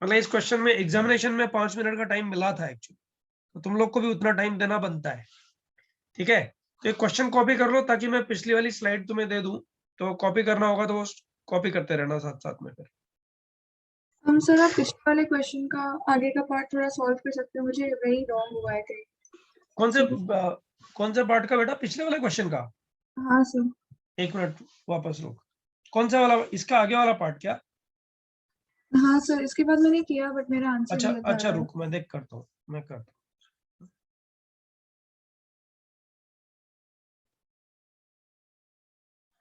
मतलब इस क्वेश्चन में एग्जामिनेशन में 5 मिनट का टाइम मिला था एक्चुअली, तो तुम लोग को भी उतना टाइम देना बनता है, ठीक है। तो एक क्वेश्चन कॉपी कर लो ताकि मैं पिछली वाली स्लाइड तुम्हें दे दूं, तो कॉपी करना होगा तो वो कॉपी करते रहना साथ साथ में। फिर हम सर आप पिछले वाले क्वेश्चन का आगे का पार्ट थोड़ा सॉल्व कर सकते हो, मुझे वही रॉन्ग हुआ है कहीं। कौन से पार्ट का बेटा, पिछले वाले क्वेश्चन का? हाँ सर। एक मिनट वापस रुक, कौन सा वाला, इसका आगे वाला पार्ट क्या? हाँ सर, इसके बाद मैंने किया बट मेरा आंसर अच्छा गलत आ अच्छा, रहा है। रुक मैं देख करता हूँ, मैं करता हूँ।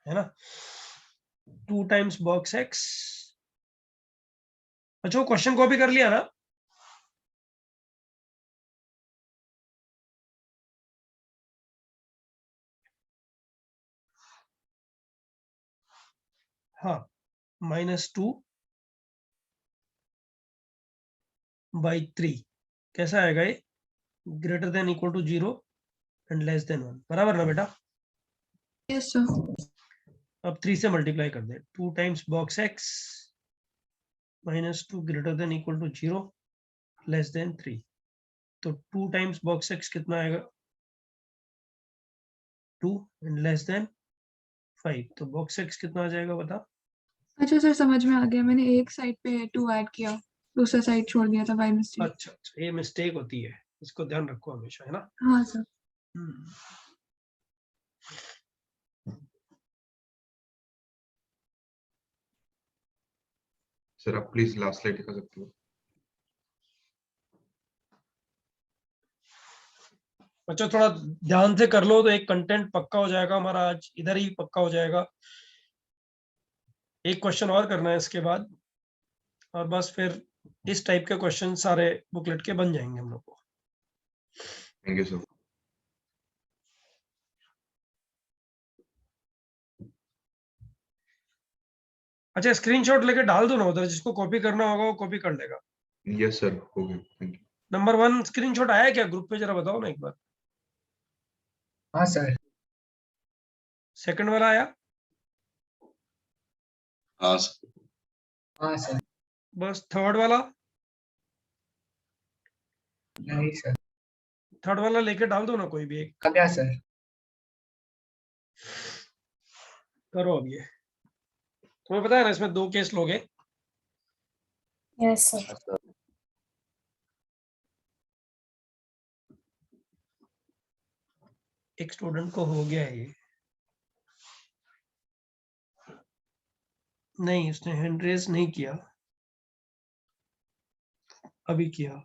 है ना, 2 टाइम्स बॉक्स एक्स। अच्छा, वो क्वेश्चन कॉपी कर लिया ना? हाँ, -2 बाई 3 कैसा आएगा ये? Greater than equal to 0 and less than 1, बराबर ना बेटा? Yes sir. अब 3 से मल्टीप्लाई कर दे, 2 times box x -2 greater than equal to 0 less than 3। तो 2 टाइम्स बॉक्स एक्स कितना आएगा? 2 एंड लेस देन 5, तो बॉक्स एक्स कितना आ जाएगा बता? अच्छा सर, समझ में आ गया, मैंने एक साइड पे 2 ऐड किया, दूसरा साइड छोड़ दिया था बाय मिस्टेक। अच्छा अच्छा, ये मिस्टेक होती है, इसको ध्यान रखो हमेशा, है ना। हाँ सर। हम्म। सर आप प्लीज लास्ट स्लाइड दिखा सकते हो? बच्चों थोड़ा ध्यान से कर लो तो एक कंटेंट पक्का हो जाएगा हमारा, आज इधर ही पक्का हो जाएगा। एक क्वेश्चन और करना है इसके बाद, और बस फिर इस टाइप के क्वेश्चन सारे बुकलेट के बन जाएंगे हम लोग को। Thank you sir. अच्छा, स्क्रीनशॉट लेके डाल दो ना उधर, जिसको कॉपी करना होगा वो कॉपी कर लेगा। यस सर, हो गया, थैंक यू। नंबर 1 स्क्रीनशॉट आया क्या ग्रुप पे, जरा बताओ ना एक बार। हाँ सर। सेकंड वाला आया? हाँ सर। हाँ सर। बस थर्ड वाला? नहीं सर। थर्ड वाला लेके डाल दो ना कोई भी एक। आ गया सर। करो अब ये, तुम्हें पता है ना इसमें 2 केस लोगे। Yes sir. एक स्टूडेंट को हो गया है ये, नहीं उसने हैंड रेज नहीं किया, अभी किया।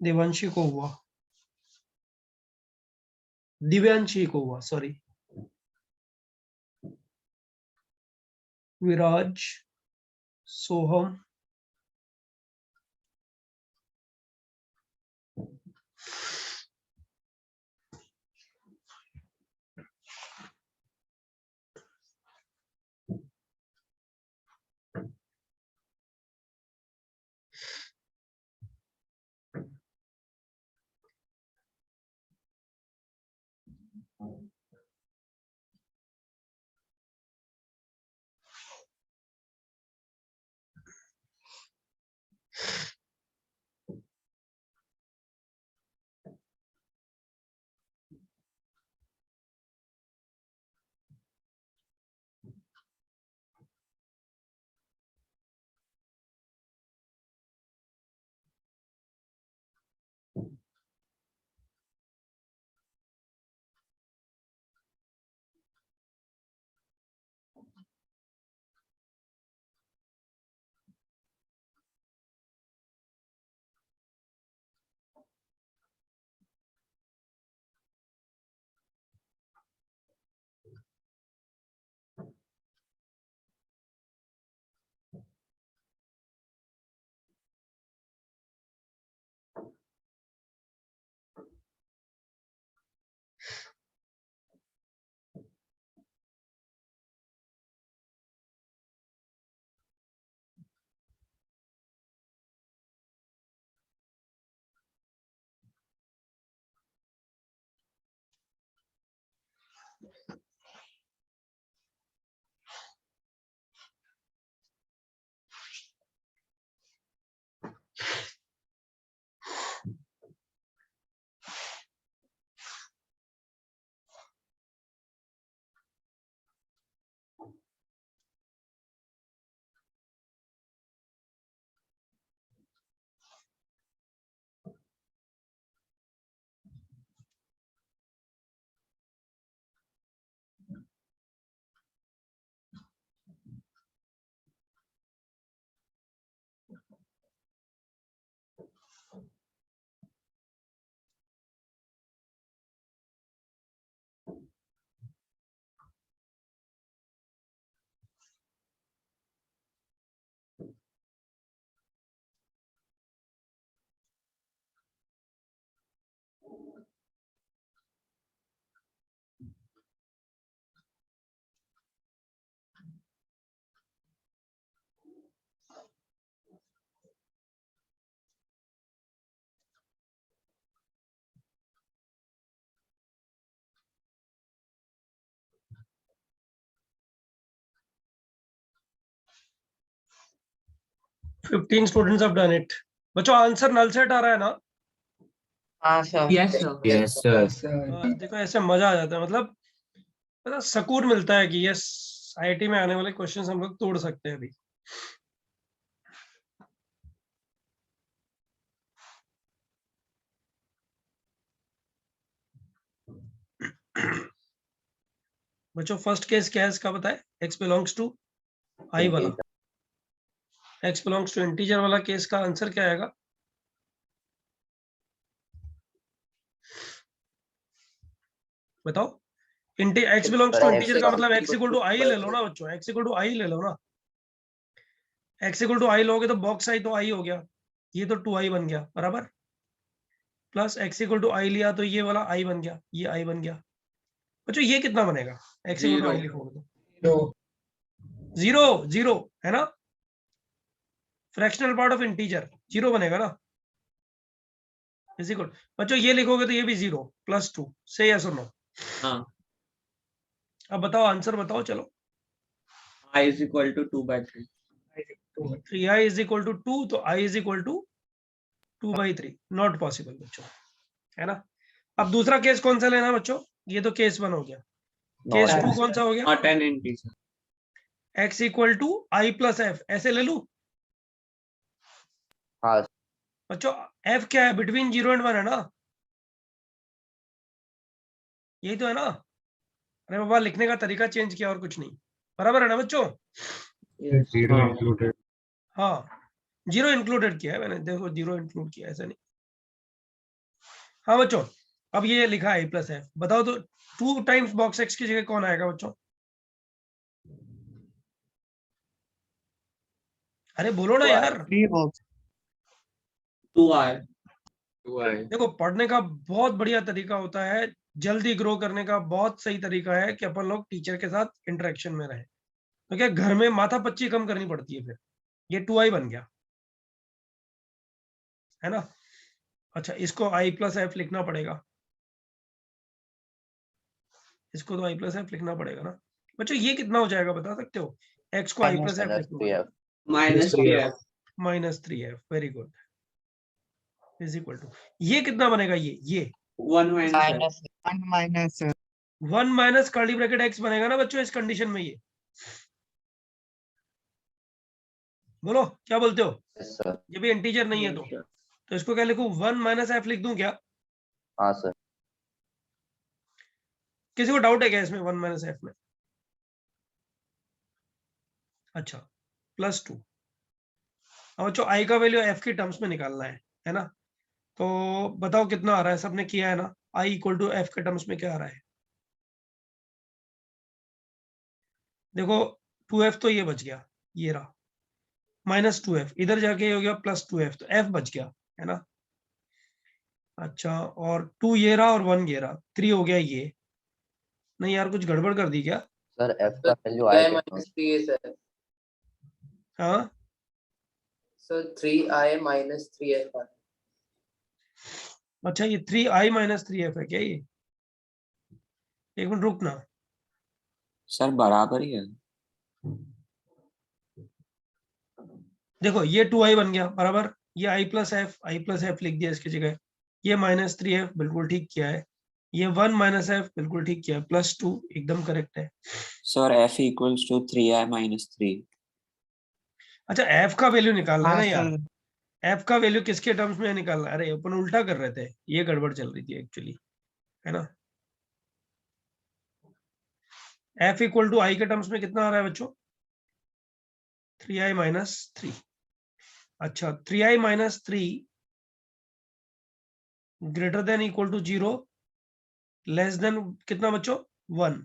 देवांशी को हुआ, दिव्यांशी को हुआ, sorry. Viraj, Soham, 15 students have done it. बच्चों आंसर नल सेट आ रहा है ना? हाँ sir. Yes, sir. Yes, sir. Yes, sir. देखो ऐसे मजा आ जाता है, मतलब सुकून मिलता है कि यस आईआईटी में आने वाले क्वेश्चंस हम लोग तोड़ सकते हैं अभी। बच्चों फर्स्ट केस क्या है इसका बताए? x बिलोंग्स टू i वाला, x बिलोंग्स टू इंटीजर वाला केस का आंसर क्या आएगा? बताओ। x belongs to Sir, integer x का का मतलब x इक्वल टू i ले लो ना बच्चों, x इक्वल टू i ले लो ना। x इक्वल टू i लोगे तो बॉक्स i तो i हो गया, ये तो 2i बन गया बराबर, plus x equal to i लिया तो ये वाला i बन गया, ये i बन गया। बच्चों ये कितना बनेगा? x इक्वल टू i लिखोगे तो जीरो जीरो है ना, fractional part of integer zero बनेगा ना, इज इक्वल। बच्चों ये लिखोगे तो ये भी जीरो प्लस 2, से यस और नो? हाँ। अब बताओ आंसर बताओ चलो। I is equal to 2/3. 3i is equal to 2 तो i is equal to 2/3, not possible बच्चों, है ना। अब दूसरा केस कौन सा लेना बच्चों? ये तो केस 1 हो गया, केस Not 2 कौन सा हो गया? Not an integer. x equal to i plus f, ऐसे ले लू हाँ बच्चों। f क्या है? बिटवीन 0 एंड 1 है ना, यही तो है ना। अरे बाबा लिखने का तरीका चेंज किया और कुछ नहीं, बराबर है ना बच्चों? Yes. Zero included. हाँ जीरो इंक्लूडेड किया है मैंने, देखो जीरो इंक्लूड किया है, ऐसा नहीं। हाँ बच्चों अब ये लिखा है i प्लस एफ, बताओ तो 2 टाइम्स बॉक्स x की जगह कौन आएगा बच्चों? अरे बोलो ना 2i. यार। 3 बॉक्स 2i. 2i. देखो पढ़ने का बहुत बढ़िया तरीका होता है, जल्दी ग्रो करने का बहुत सही तरीका है कि अपन लोग टीचर के साथ इंटरेक्शन में रहे, तो क्या घर में माथा पच्ची कम करनी पड़ती है। फिर ये 2i बन गया है ना। अच्छा इसको i प्लस एफ लिखना पड़ेगा, इसको तो i प्लस एफ लिखना पड़ेगा ना बच्चों। ये कितना हो जाएगा बता सकते हो? x को i प्लस एफ Minus लिखना 3f. Minus 3f. Minus 3f, very good, is equal to ये कितना बनेगा? ये 1 minus f. 1 minus 1 minus curly bracket x बनेगा ना बच्चों इस कंडीशन में। ये बोलो क्या बोलते हो? Yes, sir. ये भी इंटीजर नहीं है तो इसको क्या लिखूं? 1 माइनस एफ लिख दूं क्या? हाँ सर. किसी को डाउट है क्या इसमें 1 माइनस एफ में? अच्छा प्लस 2। अब बच्चों आई का वैल्यू एफ की टर्म्स में निकालना है ना। तो बताओ कितना आ रहा है? सबने किया है ना। आई इक्वल टू एफ के टर्म्स में क्या आ रहा है? देखो 2f तो ये बच गया, ये रहा माइनस 2f, इधर जाके हो गया प्लस 2f, तो f बच गया है ना। अच्छा और 2 ये रहा और 1 ये रहा, 3 हो गया ये। नहीं यार कुछ गड़बड़ कर दी क्या? सर f का वैल्यू I i minus 3 है सर. हाँ सर 3i minus 3f. अच्छा ये 3i माइनस 3f है क्या? ये एक मिनट रुकना, सर बराबर ही है। देखो ये 2i बन गया बराबर, ये i प्लस एफ लिख दिया इसकी जगह, ये माइनस 3f बिल्कुल ठीक किया है, ये 1 माइनस एफ बिल्कुल ठीक किया है, प्लस 2 एकदम करेक्ट है। सर f इक्वल्स टू 3i minus 3। अच्छा एफ का वैल्यू निकालना है हाँ ना यार, सर एफ का वैल्यू किसके टर्म्स में निकालना है? अरे अपन उल्टा कर रहे थे, ये गड़बड़ चल रही थी एक्चुअली, है ना। एफ इक्वल टू आई के टर्म्स में कितना आ रहा है बच्चों? 3i minus 3। अच्छा 3i minus 3 greater than equal to 0 less than कितना बच्चों? 1।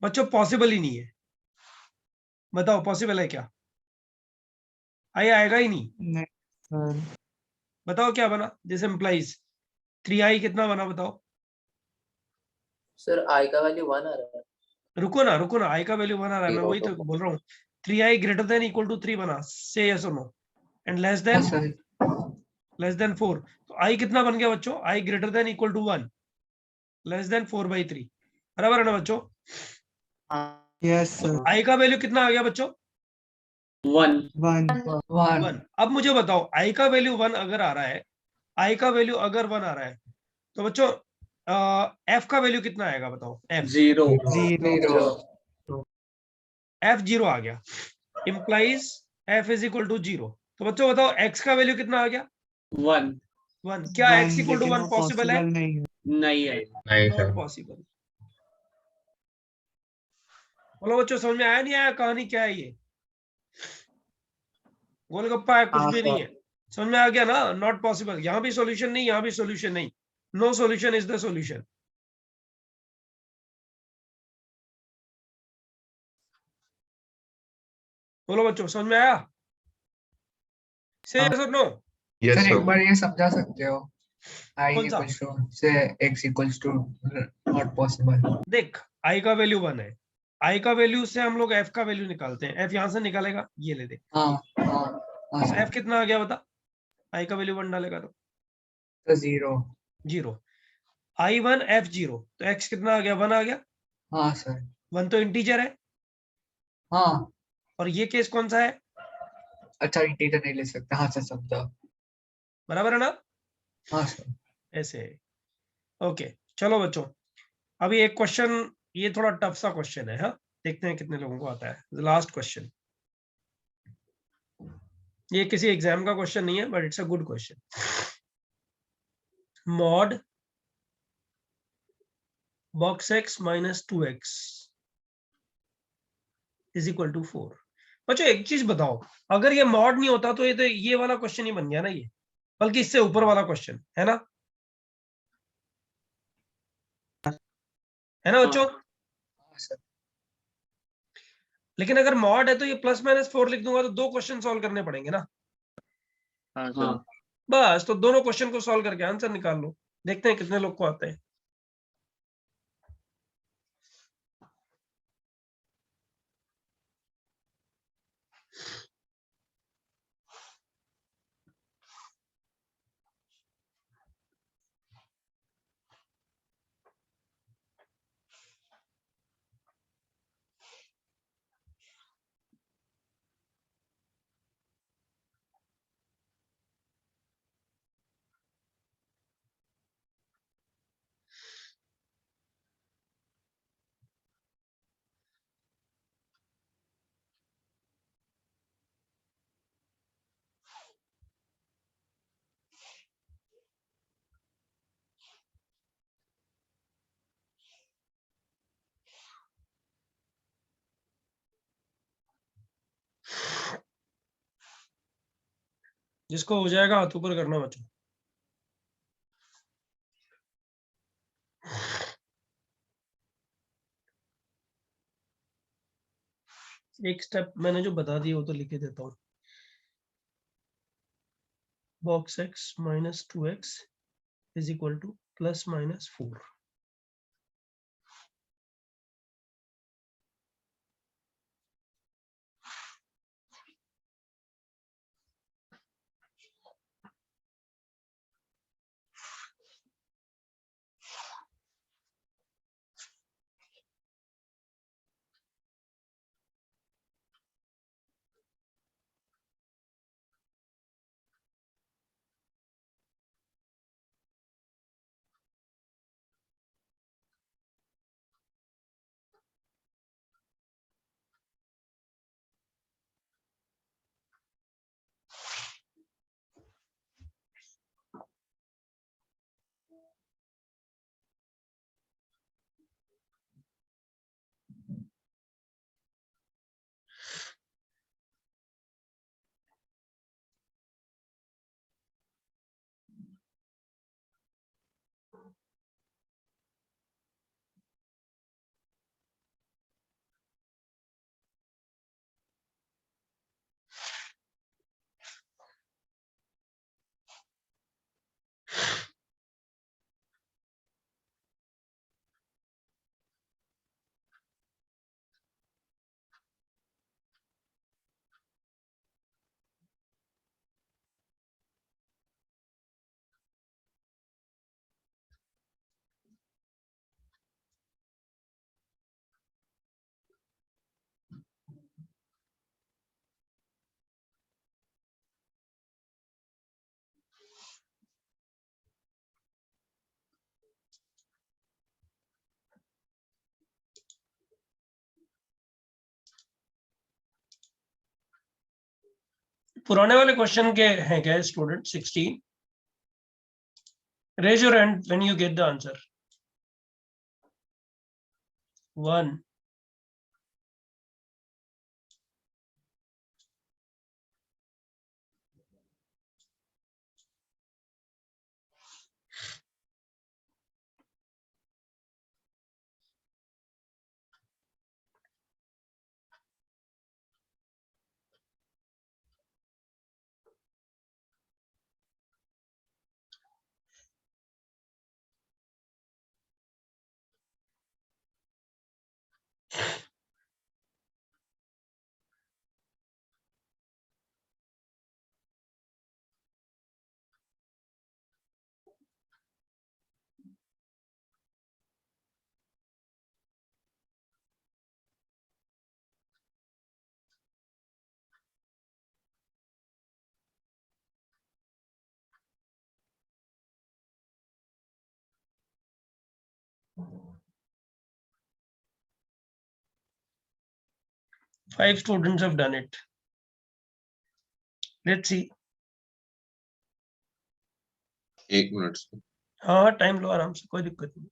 बच्चों पॉसिबल ही नहीं है, बताओ पॉसिबल है क्या? आई आएगा ही नहीं, नहीं सर बताओ क्या बना? दिस इम्प्लाइज 3i कितना बना बताओ? सर i का वैल्यू 1 आ रहा है. रुको ना आई का वैल्यू 1 आ रहा है, मैं वही तो बोल रहा हूँ। 3i greater than equal to 3 बना, से यस और no, and less than Yes, sir. 4। तो i कितना बन गया बच्चों? i greater than equal to 1 less than 4/3, बराबर है ना बच्चों? यस सर i का वैल्यू कितना आ गया बच्चों? 1. 1. 1 1। अब मुझे बताओ आई का वैल्यू 1 अगर आ रहा है, आई का वैल्यू अगर 1 आ रहा है, तो बच्चों एफ का वैल्यू कितना आएगा बताओ? एफ 0. 0 एफ 0 आ गया, implies f is equal to 0। तो बच्चों बताओ एक्स का वैल्यू कितना आ गया? 1. 1। क्या एक्स 1 इक्वल टू लेकिन 1 वो पॉसिबल है? पॉसिबल नहीं है. नहीं है. नहीं नॉट सर पॉसिबल। बोलो बच्चों, समझ में आया नहीं आया कहानी क्या है ये? गोलगप्पा है, कुछ हाँ, भी नहीं है। समझ में आ गया ना? Not possible. यहाँ भी सॉल्यूशन नहीं, यहाँ भी सॉल्यूशन नहीं। No solution is the solution. बोलो बच्चों, समझ में आया? से हाँ। यस और नो? यस सर एक सर बार ये समझा सकते हो आई कौन सा? इक्वल्स टू से x equals to not possible. देख, आई का वैल्यू 1 है, आई का वैल्यू से हम लोग एफ का वैल्यू निकालते हैं। एफ यहां से निकालेगा, ये ले दे। हाँ हाँ हाँ एफ सर. कितना आ गया बता? आई का वैल्यू 1 डालेगा तो तो 0. 0। आई 1 एफ 0, तो एक्स कितना आ गया? 1 आ गया। हाँ सर. 1 तो इंटीजर है, हाँ और ये केस कौन सा है? अच्छा इंटीजर नहीं ले सकते. हाँ सर समझा. बराबर है ना? हाँ सर. ऐसे है। ओके, चलो बच्चों, अभी एक क्वेश्चन, ये थोड़ा टफ सा क्वेश्चन है। हाँ, देखते हैं कितने लोगों को आता है। लास्ट क्वेश्चन, ये किसी एग्जाम का क्वेश्चन नहीं है, but it's a good question. Mod box x minus 2x is equal to 4। बच्चों एक चीज बताओ, अगर ये मॉड नहीं होता तो ये वाला क्वेश्चन ही बन गया ना ये, बल्कि इससे ऊपर वाला क्वेश्चन है ना? है ना बच्चों? हाँ सर. लेकिन अगर मॉड है तो ये प्लस माइनस 4 लिख दूंगा तो 2 क्वेश्चन सॉल्व करने पड़ेंगे ना? हाँ. बस, तो दोनों क्वेश्चन को सॉल्व करके आंसर निकाल लो। देखते हैं कितने लोग को आते हैं। जिसको हो जाएगा हाथ ऊपर करना बच्चों। एक स्टेप मैंने जो बता दिया वो तो लिख के देता हूँ। Box x minus 2x is equal to plus minus 4। पुराने वाले क्वेश्चन के हैं क्या student? 16 raise your hand when you get the answer. 1 5 students have done it. Let's see. 1 minute से. हाँ टाइम लो आराम से, कोई दिक्कत नहीं.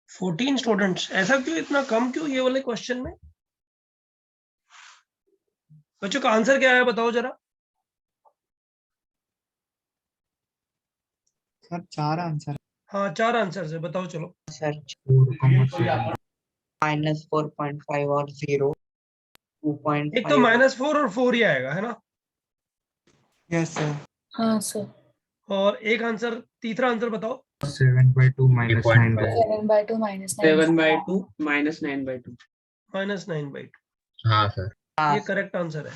फोर्टीन स्टूडेंट्स, ऐसा क्यों, इतना कम क्यों ये वाले क्वेश्चन में? बच्चों का आंसर क्या है बताओ जरा. Sir 4 answer. हाँ 4 आंसर है, बताओ चलो. सर 4,7. -4.5 और 0 एक तो 2.5. -4 और 4 ही आएगा है ना, यस सर. हाँ सर. और एक आंसर, तीसरा आंसर बताओ. 7/2 -9/2. 7/2 -9. 7/2 -9/2. -9/2. हाँ सर. ये करेक्ट आंसर है.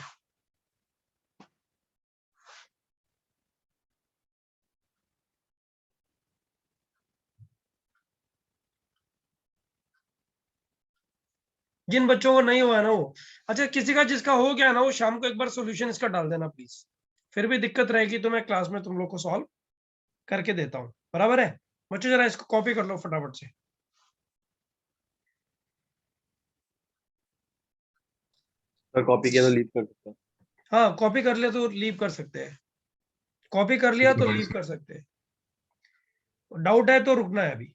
जिन बच्चों को नहीं हुआ है ना वो, अच्छा किसी का जिसका हो गया ना वो शाम को एक बार सॉल्यूशन इसका डाल देना प्लीज. फिर भी दिक्कत रहेगी तो मैं क्लास में तुम लोग को सॉल्व करके देता हूँ, बराबर है बच्चों? जरा इसको कॉपी कर लो फटाफट से. कॉपी किया तो लीव कर सकते हैं. हाँ कॉपी कर लिया तो लीव कर सकते हैं, कॉपी कर लिया तो लीव कर सकते हैं. डाउट है तो रुकना है अभी.